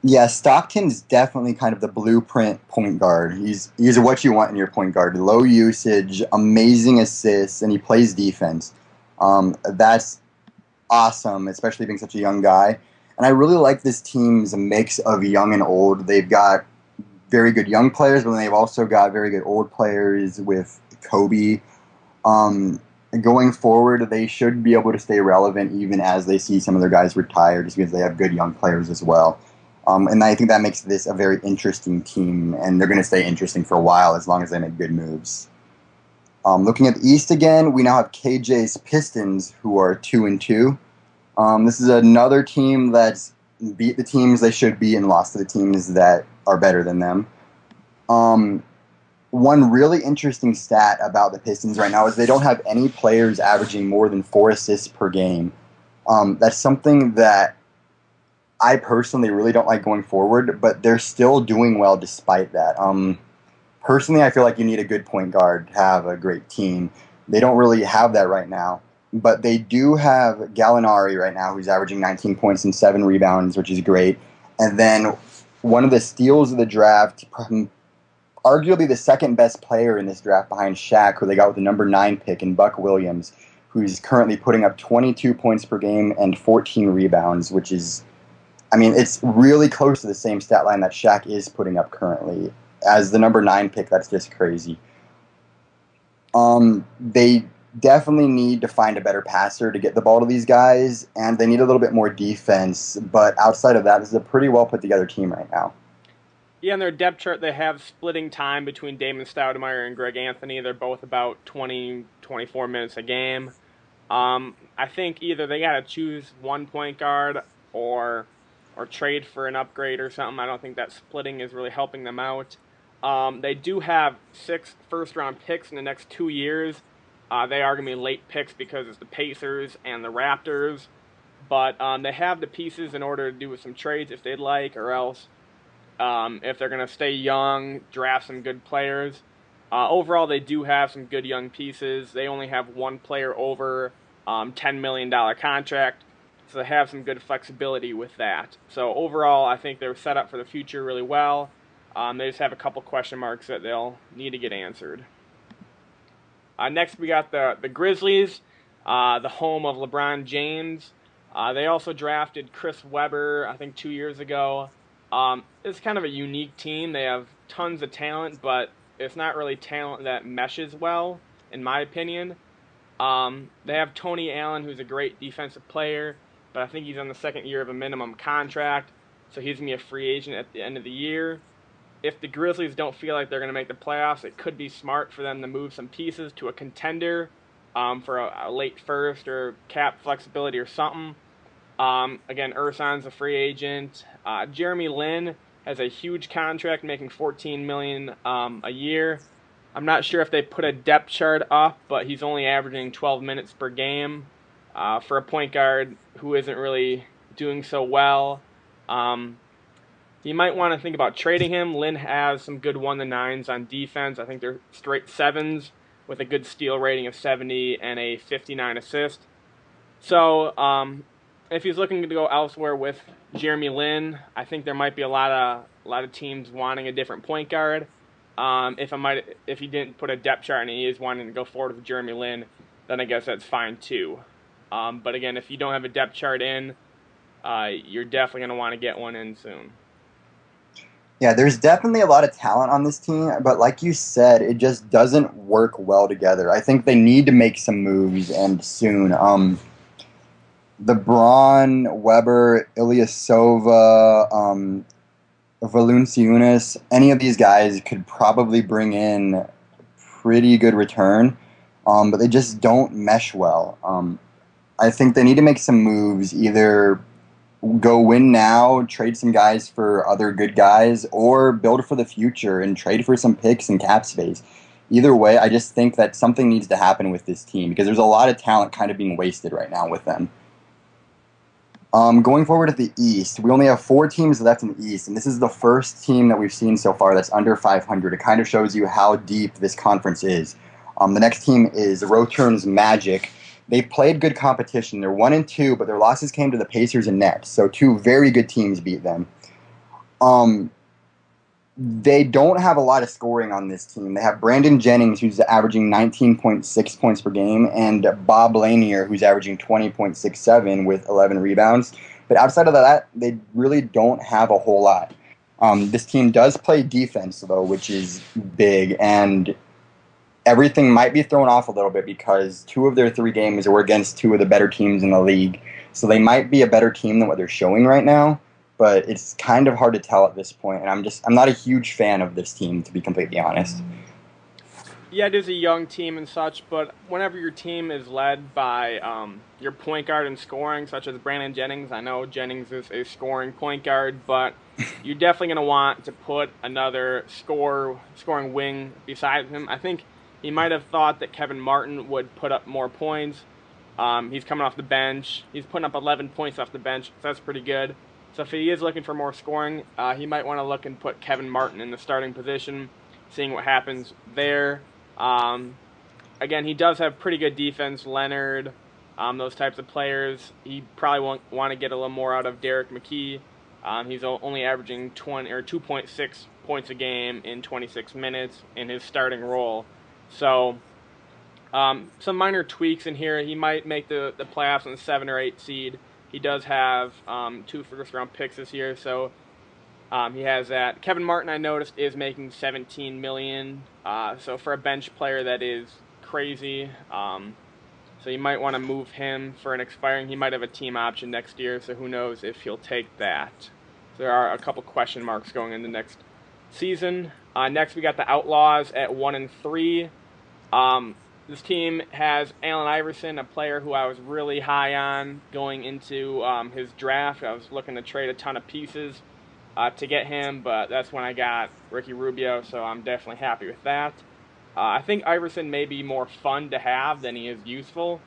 Yeah, Stockton's definitely kind of the blueprint point guard. He's what you want in your point guard. Low usage, amazing assists, and he plays defense. That's awesome, especially being such a young guy. And I really like this team's mix of young and old. They've got very good young players, but they've also got very good old players with Kobe. Going forward, they should be able to stay relevant even as they see some of their guys retire, just because they have good young players as well. And I think that makes this a very interesting team, and they're going to stay interesting for a while as long as they make good moves. Looking at the East again, we now have KJ's Pistons, who are 2-2. This is another team that's beat the teams they should be and lost to the teams that are better than them. One really interesting stat about the Pistons right now is they don't have any players averaging more than 4 assists per game. That's something that I personally really don't like going forward, but they're still doing well despite that. Personally, I feel like you need a good point guard to have a great team. They don't really have that right now, but they do have Gallinari right now, who's averaging 19 points and 7 rebounds, which is great. And then one of the steals of the draft, arguably the second best player in this draft behind Shaq, who they got with the number 9 pick, in Buck Williams, who's currently putting up 22 points per game and 14 rebounds, which is, I mean, it's really close to the same stat line that Shaq is putting up currently. as the number 9 pick, that's just crazy. They definitely need to find a better passer to get the ball to these guys, and they need a little bit more defense. But outside of that, this is a pretty well put together team right now. Yeah, in their depth chart, they have splitting time between Damon Stoudemire and Greg Anthony. They're both about 20, 24 minutes a game. I think either they got to choose one point guard or trade for an upgrade or something. I don't think that splitting is really helping them out. They do have 6 first-round picks in the next 2 years. They are going to be late picks because it's the Pacers and the Raptors. But they have the pieces in order to do some trades if they'd like, or else if they're going to stay young, draft some good players. Overall, they do have some good young pieces. They only have one player over $10 million contract, so they have some good flexibility with that. So overall, I think they're set up for the future really well. They just have a couple question marks that they'll need to get answered. Next, we got the Grizzlies, the home of LeBron James. They also drafted Chris Webber, I think 2 years ago. It's kind of a unique team. They have tons of talent, but it's not really talent that meshes well, in my opinion. They have Tony Allen, who's a great defensive player, but I think he's on the second year of a minimum contract, so he's going to be a free agent at the end of the year. If the Grizzlies don't feel like they're going to make the playoffs, it could be smart for them to move some pieces to a contender for a late first or cap flexibility or something. Again, Ersan's a free agent. Jeremy Lin has a huge contract, making $14 million a year. I'm not sure if they put a depth chart up, but he's only averaging 12 minutes per game for a point guard who isn't really doing so well. You might want to think about trading him. Lin has some good 1-9s on defense. I think they're straight 7s with a good steal rating of 70 and a 59 assist. So if he's looking to go elsewhere with Jeremy Lin, I think there might be a lot of teams wanting a different point guard. If he didn't put a depth chart and he is wanting to go forward with Jeremy Lin, then I guess that's fine too. But again, if you don't have a depth chart in, you're definitely going to want to get one in soon. Yeah, there's definitely a lot of talent on this team, but like you said, it just doesn't work well together. I think they need to make some moves, and soon. The Braun, Weber, Ilyasova, Valanciunas, any of these guys could probably bring in pretty good return, but they just don't mesh well. I think they need to make some moves, either go win now, trade some guys for other good guys, or build for the future and trade for some picks and cap space. Either way, I just think that something needs to happen with this team because there's a lot of talent kind of being wasted right now with them. Going forward at the East, we only have 4 teams left in the East, and this is the first team that we've seen so far that's under 500. It kind of shows you how deep this conference is. The next team is Roturn's Magic. They played good competition. They're 1-2, but their losses came to the Pacers and Nets, so 2 very good teams beat them. They don't have a lot of scoring on this team. They have Brandon Jennings, who's averaging 19.6 points per game, and Bob Lanier, who's averaging 20.67 with 11 rebounds. But outside of that, they really don't have a whole lot. This team does play defense, though, which is big, and everything might be thrown off a little bit because 2 of their 3 games were against 2 of the better teams in the league. So they might be a better team than what they're showing right now, but it's kind of hard to tell at this point. And I'm not a huge fan of this team, to be completely honest. Yeah, it is a young team and such, but whenever your team is led by your point guard in scoring, such as Brandon Jennings, I know Jennings is a scoring point guard, but you're definitely going to want to put another scoring wing beside him. I think he might have thought that Kevin Martin would put up more points. He's coming off the bench. He's putting up 11 points off the bench, so that's pretty good. So if he is looking for more scoring, he might want to look and put Kevin Martin in the starting position, seeing what happens there. Again, he does have pretty good defense, Leonard, those types of players. He probably won't want to get a little more out of Derek McKee. He's only averaging 2.6 points a game in 26 minutes in his starting role. So some minor tweaks in here. He might make the playoffs on the 7 or 8 seed. He does have 2 first-round picks this year, so He has that. Kevin Martin, I noticed, is making $17 million. So for a bench player, that is crazy. So you might want to move him for an expiring. He might have a team option next year, so who knows if he'll take that. So there are a couple question marks going into next season. Next, we got the Outlaws at 1-3. This team has Allen Iverson, a player who I was really high on going into his draft. I was looking to trade a ton of pieces to get him, but that's when I got Ricky Rubio, so I'm definitely happy with that. I think Iverson may be more fun to have than he is useful.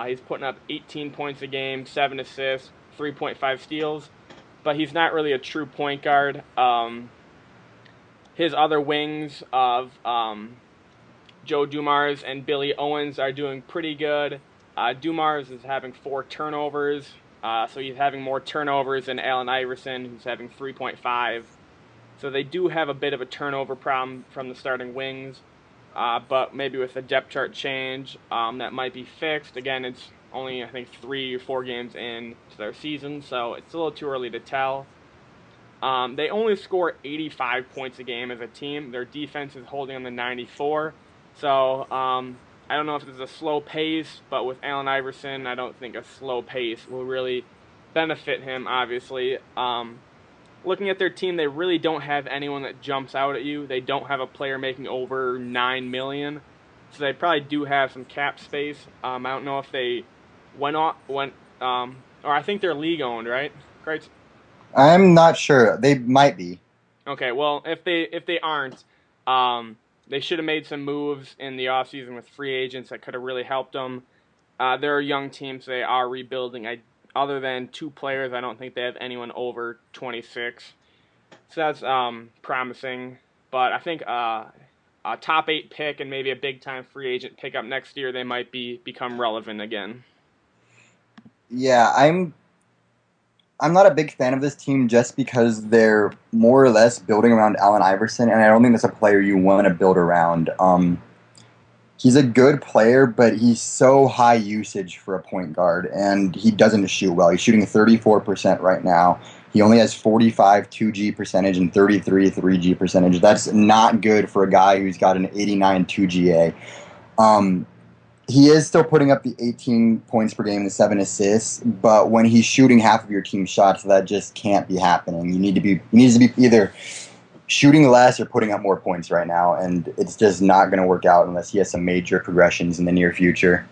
He's putting up 18 points a game, 7 assists, 3.5 steals, but he's not really a true point guard. His other wings of Joe Dumars and Billy Owens are doing pretty good. Dumars is having 4 turnovers, so he's having more turnovers than Allen Iverson, who's having 3.5. So they do have a bit of a turnover problem from the starting wings. But maybe with a depth chart change, that might be fixed. Again, it's only, I think, 3 or 4 games into their season, so it's a little too early to tell. They only score 85 points a game as a team. Their defense is holding them to 94. So I don't know if it's a slow pace, but with Allen Iverson, I don't think a slow pace will really benefit him, obviously. Looking at their team, they really don't have anyone that jumps out at you. They don't have a player making over $9 million, so they probably do have some cap space. I don't know if they or I think they're league owned, right? Kreutz? I'm not sure. They might be. Okay, well, if they aren't, they should have made some moves in the offseason with free agents that could have really helped them. They're a young team, so they are rebuilding. Other than 2 players, I don't think they have anyone over 26. So that's promising. But I think a top 8 pick and maybe a big-time free agent pickup next year, they might become relevant again. Yeah, I'm not a big fan of this team just because they're more or less building around Allen Iverson, and I don't think that's a player you want to build around. He's a good player, but he's so high usage for a point guard, and he doesn't shoot well. He's shooting 34% right now. He only has 45 2G percentage and 33 3G percentage. That's not good for a guy who's got an 89 2GA. He is still putting up the 18 points per game and the 7 assists, but when he's shooting half of your team's shots, that just can't be happening. He needs to be either shooting less or putting up more points right now, and it's just not going to work out unless he has some major progressions in the near future.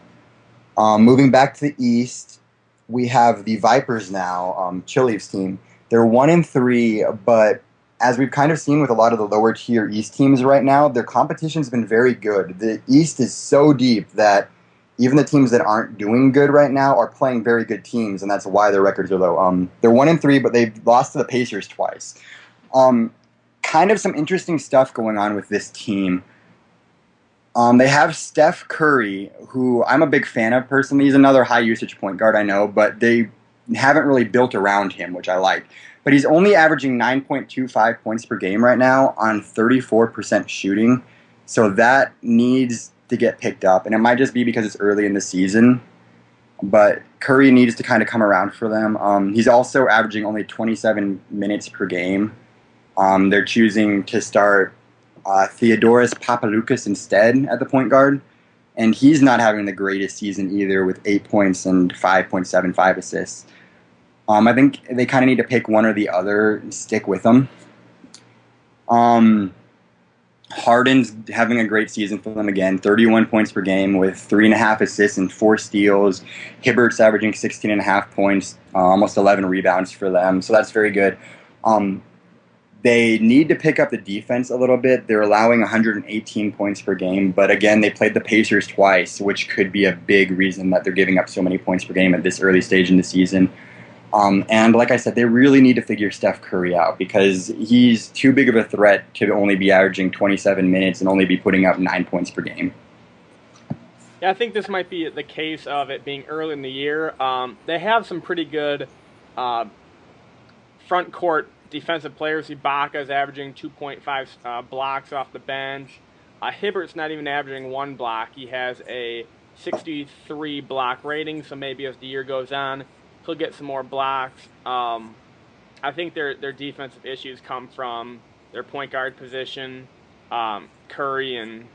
Moving back to the East, we have the Vipers now, Chile's team. They're 1-3, but as we've kind of seen with a lot of the lower tier East teams right now, their competition's been very good. The East is so deep that even the teams that aren't doing good right now are playing very good teams, and that's why their records are low. They're 1-3, but they've lost to the Pacers twice. Kind of some interesting stuff going on with this team. They have Steph Curry, who I'm a big fan of personally. He's another high-usage point guard, I know, but they haven't really built around him, which I like. But he's only averaging 9.25 points per game right now on 34% shooting, so that needs to get picked up. And it might just be because it's early in the season, but Curry needs to kind of come around for them. He's also averaging only 27 minutes per game. They're choosing to start Theodoros Papaloukas instead at the point guard, and he's not having the greatest season either with 8 points and 5.75 assists. I think they kind of need to pick one or the other and stick with them. Harden's having a great season for them again, 31 points per game with 3.5 assists and 4 steals. Hibbert's averaging 16.5 points, almost 11 rebounds for them, so that's very good. They need to pick up the defense a little bit. They're allowing 118 points per game, but again, they played the Pacers twice, which could be a big reason that they're giving up so many points per game at this early stage in the season. And like I said, they really need to figure Steph Curry out because he's too big of a threat to only be averaging 27 minutes and only be putting up 9 points per game. Yeah, I think this might be the case of it being early in the year. They have some pretty good front court defensive players. Ibaka's averaging 2.5 blocks off the bench. Hibbert's not even averaging 1 block. He has a 63 block rating, so maybe as the year goes on, he'll get some more blocks. I think their defensive issues come from their point guard position, Curry and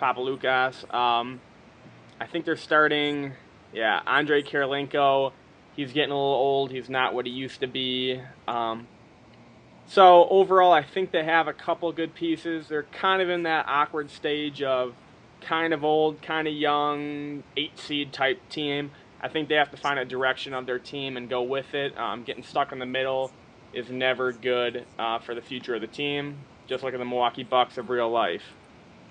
Papalukas. I think they're starting, Andrei Kirilenko. He's getting a little old. He's not what he used to be. So overall, I think they have a couple good pieces. They're kind of in that awkward stage of kind of old, kind of young, 8-seed type team. I think they have to find a direction of their team and go with it. Getting stuck in the middle is never good for the future of the team, just like in the Milwaukee Bucks of real life.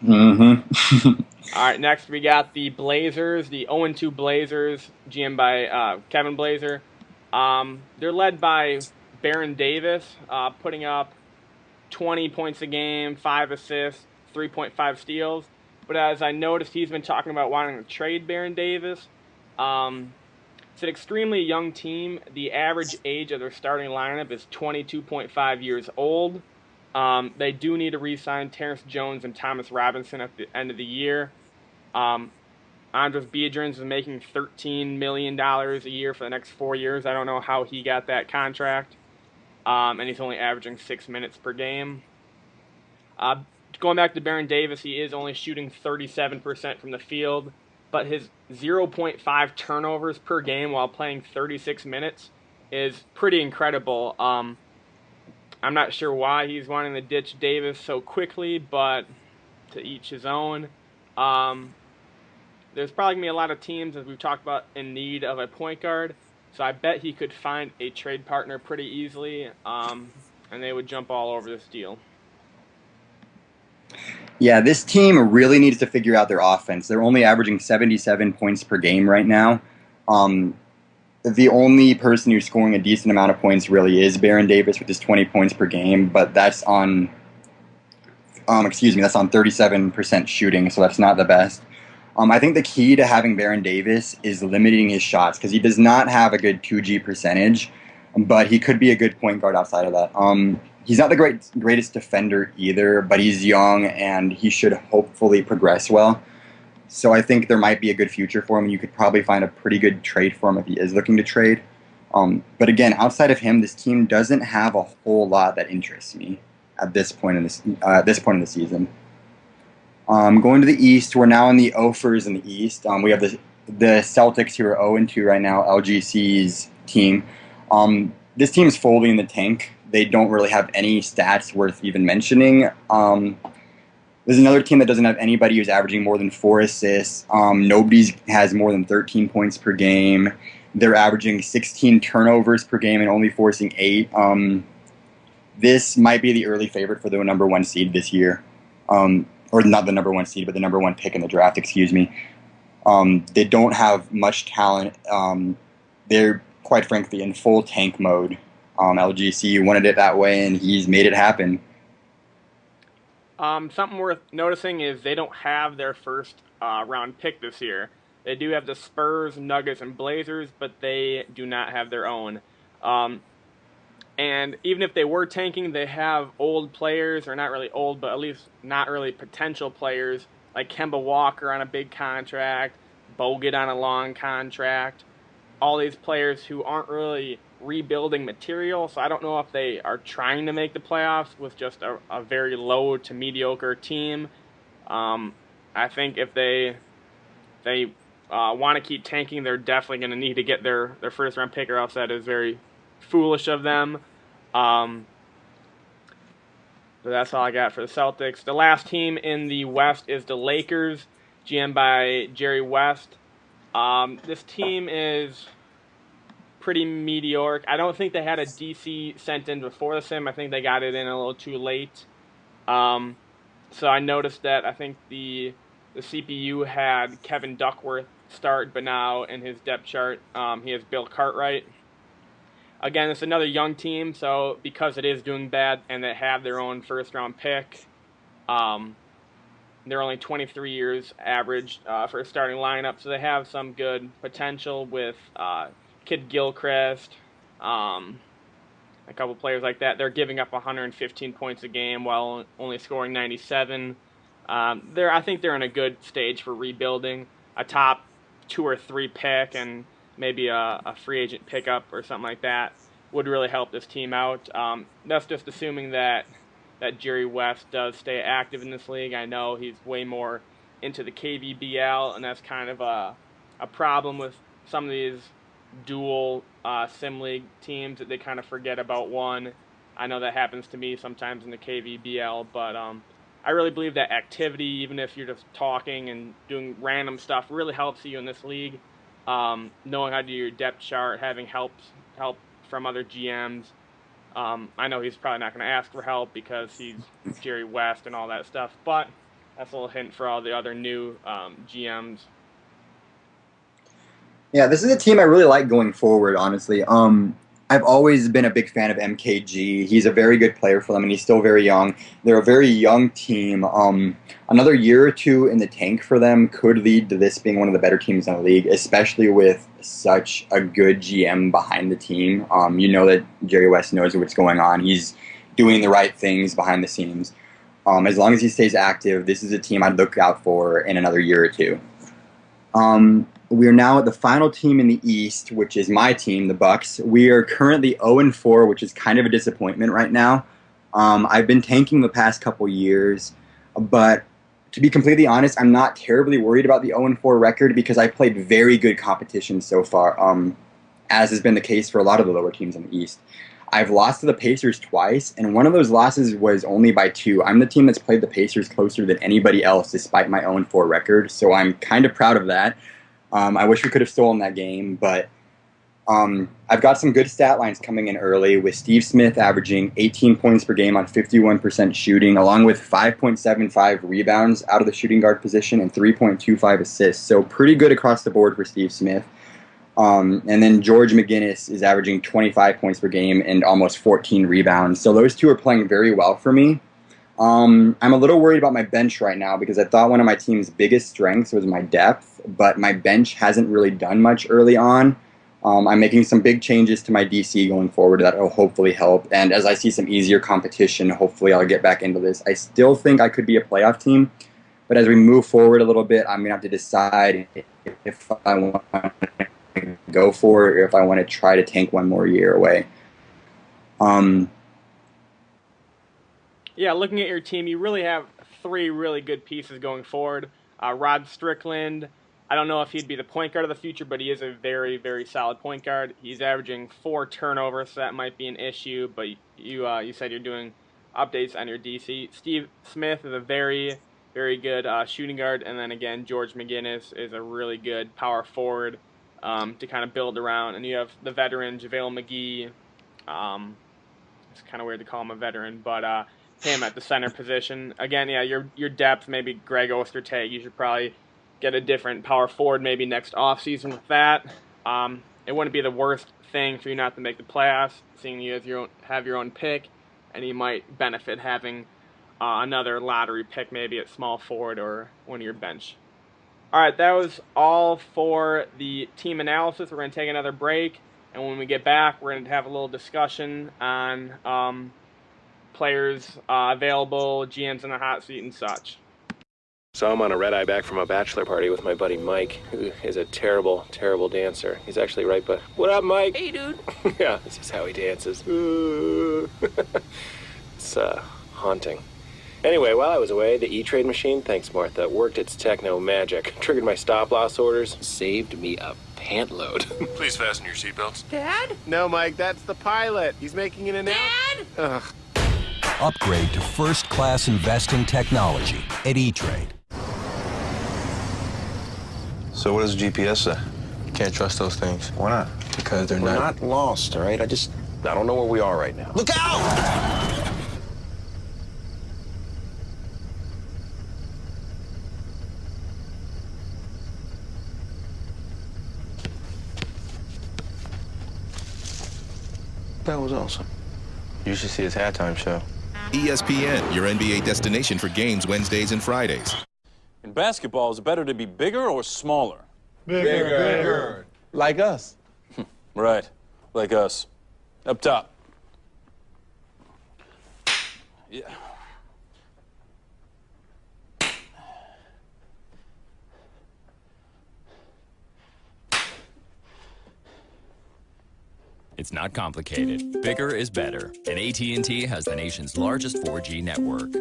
Mm-hmm. All right, next we got the Blazers, the 0-2 Blazers, GM by Kevin Blazer. They're led by Baron Davis, putting up 20 points a game, 5 assists, 3.5 steals. But as I noticed, he's been talking about wanting to trade Baron Davis. It's an extremely young team. The average age of their starting lineup is 22.5 years old. They do need to re-sign Terrence Jones and Thomas Robinson at the end of the year. Andres Biedrins is making $13 million a year for the next 4 years. I don't know how he got that contract. And he's only averaging 6 minutes per game. Going back to Baron Davis, he is only shooting 37% from the field, but his 0.5 turnovers per game while playing 36 minutes is pretty incredible. I'm not sure why he's wanting to ditch Davis so quickly, but to each his own. There's probably going to be a lot of teams, as we've talked about, in need of a point guard. So I bet he could find a trade partner pretty easily, and they would jump all over this deal. Yeah, this team really needs to figure out their offense. They're only averaging 77 points per game right now. The only person who's scoring a decent amount of points really is Baron Davis with his 20 points per game, but that's on, that's on 37% shooting, so that's not the best. I think the key to having Baron Davis is limiting his shots because he does not have a good 2G percentage, but he could be a good point guard outside of that. He's not the greatest defender either, but he's young and he should hopefully progress well. So I think there might be a good future for him, and you could probably find a pretty good trade for him if he is looking to trade. But again, outside of him, this team doesn't have a whole lot that interests me at this point in the season. Going to the East, we're now in the Offers in the East. We have the Celtics who are 0-2 right now, LGC's team. This team's folding in the tank. They don't really have any stats worth even mentioning. There's another team that doesn't have anybody who's averaging more than 4 assists. Nobody has more than 13 points per game. They're averaging 16 turnovers per game and only forcing 8. This might be the early favorite for the number 1 seed this year. Or not the number 1 seed, but the number 1 pick in the draft, excuse me. They don't have much talent. They're, quite frankly, in full tank mode. LGC wanted it that way, and he's made it happen. Something worth noticing is they don't have their first round pick this year. They do have the Spurs, Nuggets, and Blazers, but they do not have their own. And even if they were tanking, they have old players, or not really old, but at least not really potential players, like Kemba Walker on a big contract, Bogut on a long contract, all these players who aren't really rebuilding material, so I don't know if they are trying to make the playoffs with just a very low to mediocre team. I think if they want to keep tanking, they're definitely going to need to get their first round pick, or else that is very foolish of them. So that's all I got for the Celtics. The last team in the West is the Lakers, GM by Jerry West. This team is pretty mediocre. I don't think they had a DC sent in before the sim. I think they got it in a little too late. So I noticed that I think the CPU had Kevin Duckworth start, but now in his depth chart, he has Bill Cartwright. Again, it's another young team, so because it is doing bad and they have their own first-round pick, they're only 23 years average for a starting lineup, so they have some good potential with Kid Gilchrist, a couple players like that. They're giving up 115 points a game while only scoring 97. I think they're in a good stage for rebuilding. A top 2 or 3 pick and maybe a free agent pickup or something like that would really help this team out. That's just assuming that Jerry West does stay active in this league. I know he's way more into the KVBL, and that's kind of a problem with some of these dual sim league teams, that they kind of forget about one. I know that happens to me sometimes in the KVBL, but I really believe that activity, even if you're just talking and doing random stuff, really helps you in this league. Knowing how to do your depth chart, having help from other GMs. I know he's probably not going to ask for help because he's Jerry West and all that stuff, but that's a little hint for all the other new GMs. Yeah, this is a team I really like going forward, honestly. I've always been a big fan of MKG. He's a very good player for them, and he's still very young. They're a very young team. Another year or two in the tank for them could lead to this being one of the better teams in the league, especially with such a good GM behind the team. You know that Jerry West knows what's going on. He's doing the right things behind the scenes. As long as he stays active, this is a team I'd look out for in another year or two. We are now at the final team in the East, which is my team, the Bucks. We are currently 0-4, which is kind of a disappointment right now. I've been tanking the past couple years, but to be completely honest, I'm not terribly worried about the 0-4 record because I played very good competition so far, as has been the case for a lot of the lower teams in the East. I've lost to the Pacers twice, and one of those losses was only by 2. I'm the team that's played the Pacers closer than anybody else despite my 0-4 record, so I'm kind of proud of that. I wish we could have stolen that game, but I've got some good stat lines coming in early, with Steve Smith averaging 18 points per game on 51% shooting, along with 5.75 rebounds out of the shooting guard position and 3.25 assists. So pretty good across the board for Steve Smith. And then George McGinnis is averaging 25 points per game and almost 14 rebounds. So those two are playing very well for me. I'm a little worried about my bench right now because I thought one of my team's biggest strengths was my depth, but my bench hasn't really done much early on. I'm making some big changes to my DC going forward that will hopefully help, and as I see some easier competition, hopefully I'll get back into this. I still think I could be a playoff team, but as we move forward a little bit, I'm going to have to decide if I want to go for it or if I want to try to tank one more year away. Yeah, looking at your team, you really have 3 really good pieces going forward. Rod Strickland, I don't know if he'd be the point guard of the future, but he is a very, very solid point guard. He's averaging 4 turnovers, so that might be an issue, but you said you're doing updates on your DC. Steve Smith is a very, very good shooting guard, and then again, George McGinnis is a really good power forward to kind of build around. And you have the veteran JaVale McGee. It's kind of weird to call him a veteran, but him at the center position. Again, yeah, your depth, maybe Greg Ostertag. You should probably get a different power forward maybe next offseason with that. It wouldn't be the worst thing for you not to make the playoffs, seeing you have your own pick, and you might benefit having another lottery pick maybe at small forward or one of your bench. All right, that was all for the team analysis. We're going to take another break, and when we get back, we're going to have a little discussion on players available, GMs in the hot seat, and such. So I'm on a red-eye back from a bachelor party with my buddy Mike, who is a terrible, terrible dancer. He's actually right, but what up, Mike? Hey, dude. Yeah, this is how he dances. It's haunting. Anyway, while I was away, the E-Trade machine, thanks Martha, worked its techno magic, triggered my stop-loss orders, saved me a pant load. Please fasten your seatbelts. Dad? No, Mike, that's the pilot. He's making an announcement. Dad? Ugh. Upgrade to first-class investing technology at E-Trade. So what does GPS say? Can't trust those things. Why not? Because they're We're not. not lost, all right? I don't know where we are right now. Look out! That was awesome. You should see his halftime show. ESPN, your NBA destination for games Wednesdays and Fridays. In basketball, is it better to be bigger or smaller? Bigger. Like us. Right, like us. Up top. Yeah. It's It's not complicated. Bigger is better, and AT&T has the nation's largest 4G network.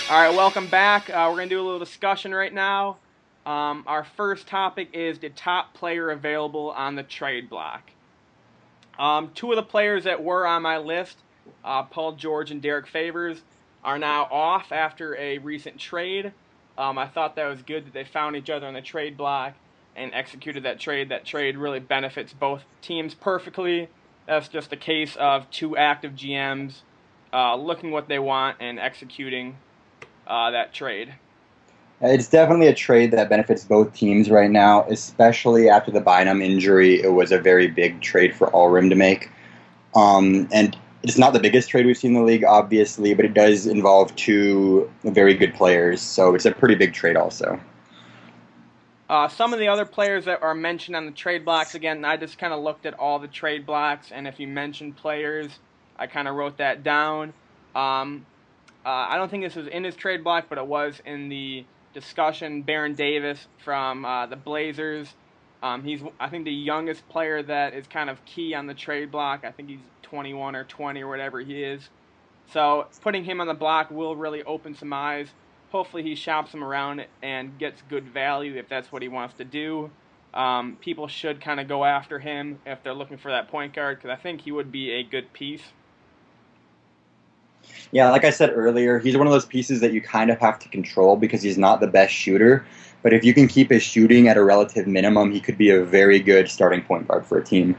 All right, welcome back. We're going to do a little discussion right now. Our first topic is the top player available on the trade block. Two of the players that were on my list, Paul George and Derek Favors, are now off after a recent trade. I thought that was good that they found each other on the trade block and executed that trade. That trade really benefits both teams perfectly. That's just a case of two active GMs looking what they want and executing that trade. It's definitely a trade that benefits both teams right now, especially after the Bynum injury. It was a very big trade for Allrim to make. And it's not the biggest trade we've seen in the league, obviously, but it does involve two very good players, so it's a pretty big trade also. Some of the other players that are mentioned on the trade blocks, again, I just kind of looked at all the trade blocks, and if you mentioned players, I kind of wrote that down. I don't think this was in his trade block, but it was in the discussion. Baron Davis from the Blazers. He's, I think, the youngest player that is kind of key on the trade block. I think he's 21 or 20 or whatever he is. So putting him on the block will really open some eyes. Hopefully he shops him around and gets good value if that's what he wants to do. People should kind of go after him if they're looking for that point guard, because I think he would be a good piece. Yeah, like I said earlier, he's one of those pieces that you kind of have to control because he's not the best shooter. But if you can keep his shooting at a relative minimum, he could be a very good starting point guard for a team.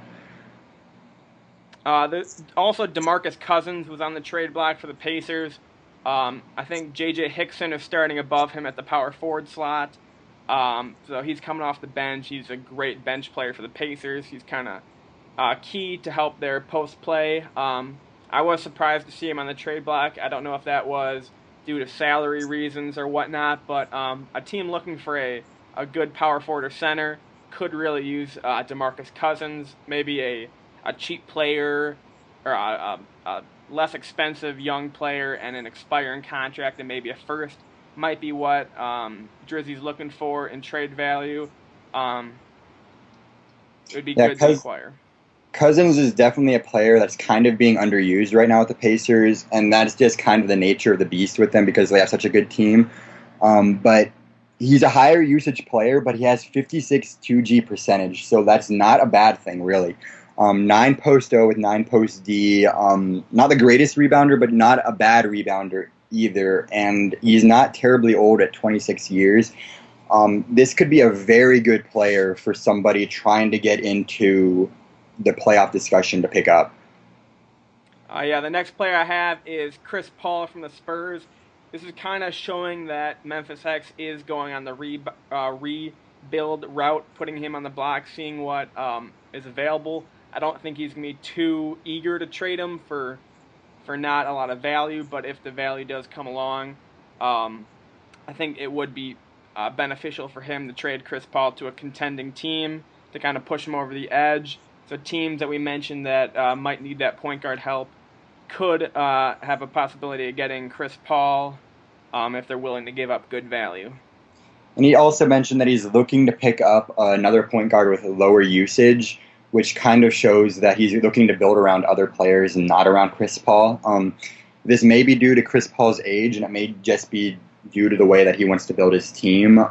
Also, DeMarcus Cousins was on the trade block for the Pacers. I think J.J. Hickson is starting above him at the power forward slot. So he's coming off the bench. He's a great bench player for the Pacers. He's kind of key to help their post play. I was surprised to see him on the trade block. I don't know if that was due to salary reasons or whatnot, but a team looking for a good power forward or center could really use DeMarcus Cousins. Maybe a cheap player or a less expensive young player and an expiring contract and maybe a first might be what Drizzy's looking for in trade value. It would be good to acquire. Cousins is definitely a player that's kind of being underused right now with the Pacers, and that's just kind of the nature of the beast with them because they have such a good team. But he's a higher usage player, but he has 56 2G percentage, so that's not a bad thing, really. 9 post-O with 9 post-D. Not the greatest rebounder, but not a bad rebounder either, and he's not terribly old at 26 years. This could be a very good player for somebody trying to get into the playoff discussion to pick up. The next player I have is Chris Paul from the Spurs. This is kind of showing that Memphis X is going on the rebuild route, putting him on the block, seeing what is available. I don't think he's going to be too eager to trade him for not a lot of value, but if the value does come along, I think it would be beneficial for him to trade Chris Paul to a contending team to kind of push him over the edge. So teams that we mentioned that might need that point guard help could have a possibility of getting Chris Paul if they're willing to give up good value. And he also mentioned that he's looking to pick up another point guard with lower usage, which kind of shows that he's looking to build around other players and not around Chris Paul. This may be due to Chris Paul's age, and it may just be due to the way that he wants to build his team.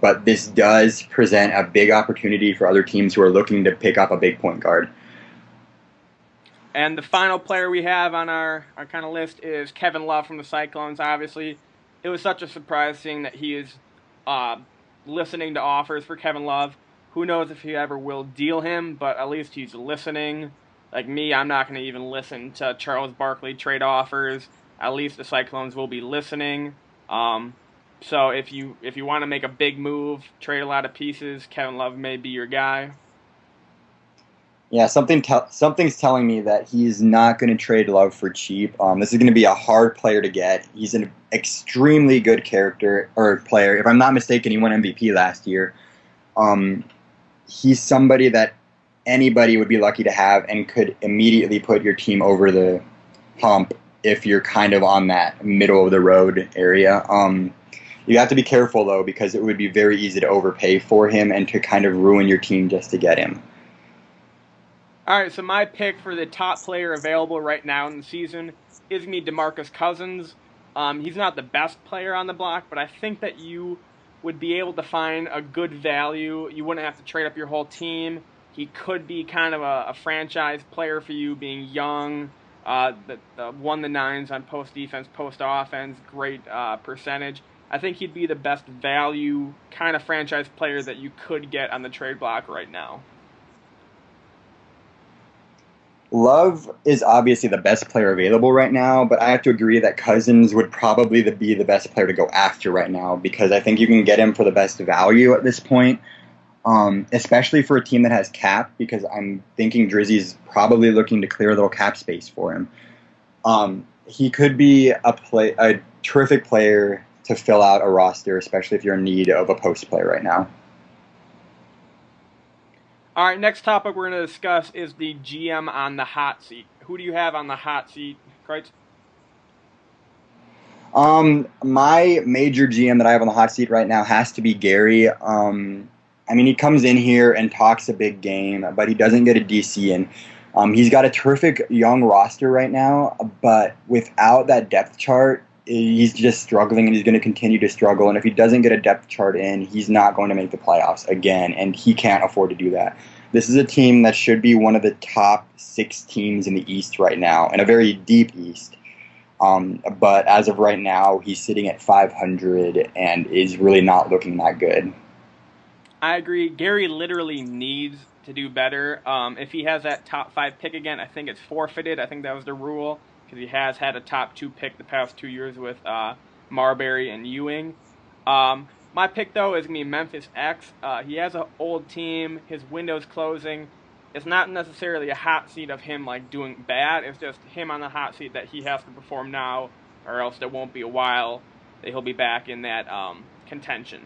But this does present a big opportunity for other teams who are looking to pick up a big point guard. And the final player we have on our kind of list is Kevin Love from the Cyclones. Obviously, it was such a surprise seeing that he is listening to offers for Kevin Love. Who knows if he ever will deal him, but at least he's listening. Like me, I'm not going to even listen to Charles Barkley trade offers. At least the Cyclones will be listening. So if you want to make a big move, trade a lot of pieces, Kevin Love may be your guy. Yeah, something's telling me that he's not going to trade Love for cheap. This is going to be a hard player to get. He's an extremely good character or player. If I'm not mistaken, he won MVP last year. He's somebody that anybody would be lucky to have and could immediately put your team over the hump if you're kind of on that middle of the road area. You have to be careful, though, because it would be very easy to overpay for him and to kind of ruin your team just to get him. All right, so my pick for the top player available right now in the season is me DeMarcus Cousins. He's not the best player on the block, but I think that you would be able to find a good value. You wouldn't have to trade up your whole team. He could be kind of a franchise player for you, being young, the 1-9s on post defense, post offense, great percentage. I think he'd be the best value kind of franchise player that you could get on the trade block right now. Love is obviously the best player available right now, but I have to agree that Cousins would probably be the best player to go after right now, because I think you can get him for the best value at this point, especially for a team that has cap, because I'm thinking Drizzy's probably looking to clear a little cap space for him. He could be a terrific player to fill out a roster, especially if you're in need of a post player right now. All right, next topic we're going to discuss is the GM on the hot seat. Who do you have on the hot seat, Kreutz? My major GM that I have on the hot seat right now has to be Gary. I mean, he comes in here and talks a big game, but he doesn't get a DC in. He's got a terrific young roster right now, but without that depth chart, he's just struggling, and he's going to continue to struggle. And if he doesn't get a depth chart in, he's not going to make the playoffs again, and he can't afford to do that. This is a team that should be one of the top 6 teams in the East right now, and a very deep East. But as of right now, he's sitting at 500 and is really not looking that good. I agree. Gary literally needs to do better. If he has that top 5 pick again, I think it's forfeited. I think that was the rule, because he has had a top 2 pick the past 2 years with Marbury and Ewing. My pick, though, is going to be Memphis X. He has an old team. His window's closing. It's not necessarily a hot seat of him like doing bad. It's just him on the hot seat that he has to perform now, or else there won't be a while that he'll be back in that contention.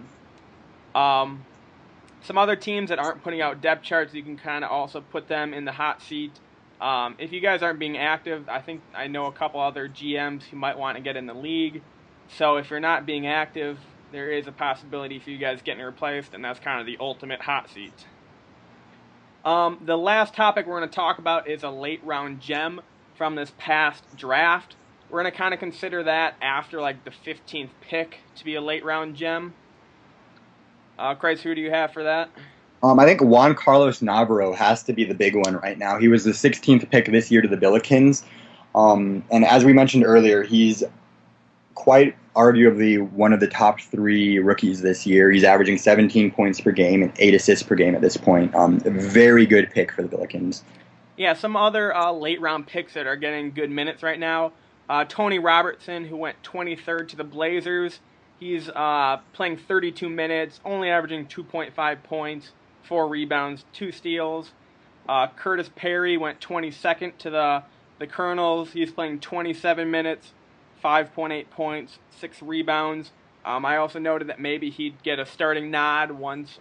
Some other teams that aren't putting out depth charts, you can kind of also put them in the hot seat. If you guys aren't being active, I know a couple other GMs who might want to get in the league. So if you're not being active, there is a possibility for you guys getting replaced, and that's kind of the ultimate hot seat. The last topic we're going to talk about is a late round gem from this past draft. We're going to kind of consider that after like the 15th pick to be a late round gem. Kreutz, who do you have for that? I think Juan Carlos Navarro has to be the big one right now. He was the 16th pick this year to the Billikens. And as we mentioned earlier, he's quite arguably one of the top 3 rookies this year. He's averaging 17 points per game and 8 assists per game at this point. A very good pick for the Billikens. Yeah, some other late-round picks that are getting good minutes right now. Tony Robertson, who went 23rd to the Blazers. He's playing 32 minutes, only averaging 2.5 points, 4 rebounds, 2 steals. Curtis Perry went 22nd to the Colonels. He's playing 27 minutes, 5.8 points, 6 rebounds. I also noted that maybe he'd get a starting nod once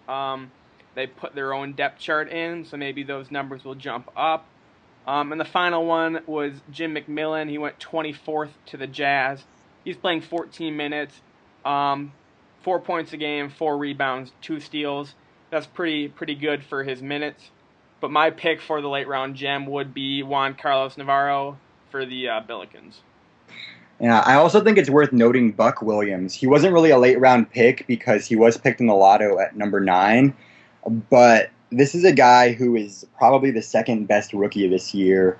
they put their own depth chart in, so maybe those numbers will jump up. And the final one was Jim McMillan. He went 24th to the Jazz. He's playing 14 minutes, 4 points a game, 4 rebounds, 2 steals. That's pretty good for his minutes. But my pick for the late round gem would be Juan Carlos Navarro for the Billikens. Yeah, I also think it's worth noting Buck Williams. He wasn't really a late round pick because he was picked in the lotto at number 9, but this is a guy who is probably the second best rookie this year.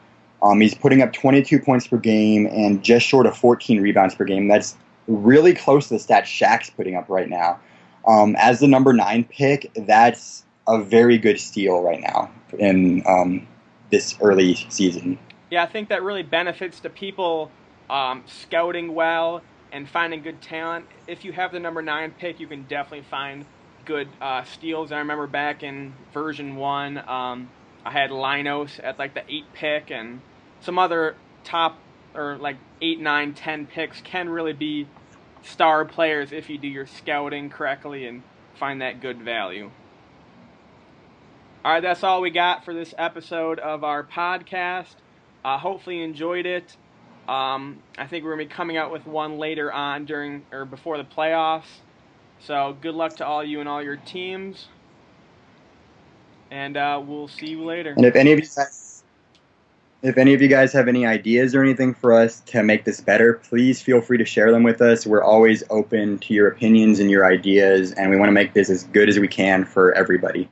He's putting up 22 points per game and just short of 14 rebounds per game. That's really close to the stat Shaq's putting up right now. As the number 9 pick, that's a very good steal right now in this early season. Yeah, I think that really benefits the people scouting well and finding good talent. If you have the number 9 pick, you can definitely find good steals. I remember back in version 1, I had Linos at like the 8 pick, and some other top or like 8, 9, 10 picks can really be star players if you do your scouting correctly and find that good value. All right, that's all we got for this episode of our podcast. Hopefully you enjoyed it. I think we're going to be coming out with one later on during or before the playoffs. So good luck to all you and all your teams. And we'll see you later. And if any of you guys have any ideas or anything for us to make this better, please feel free to share them with us. We're always open to your opinions and your ideas, and we want to make this as good as we can for everybody.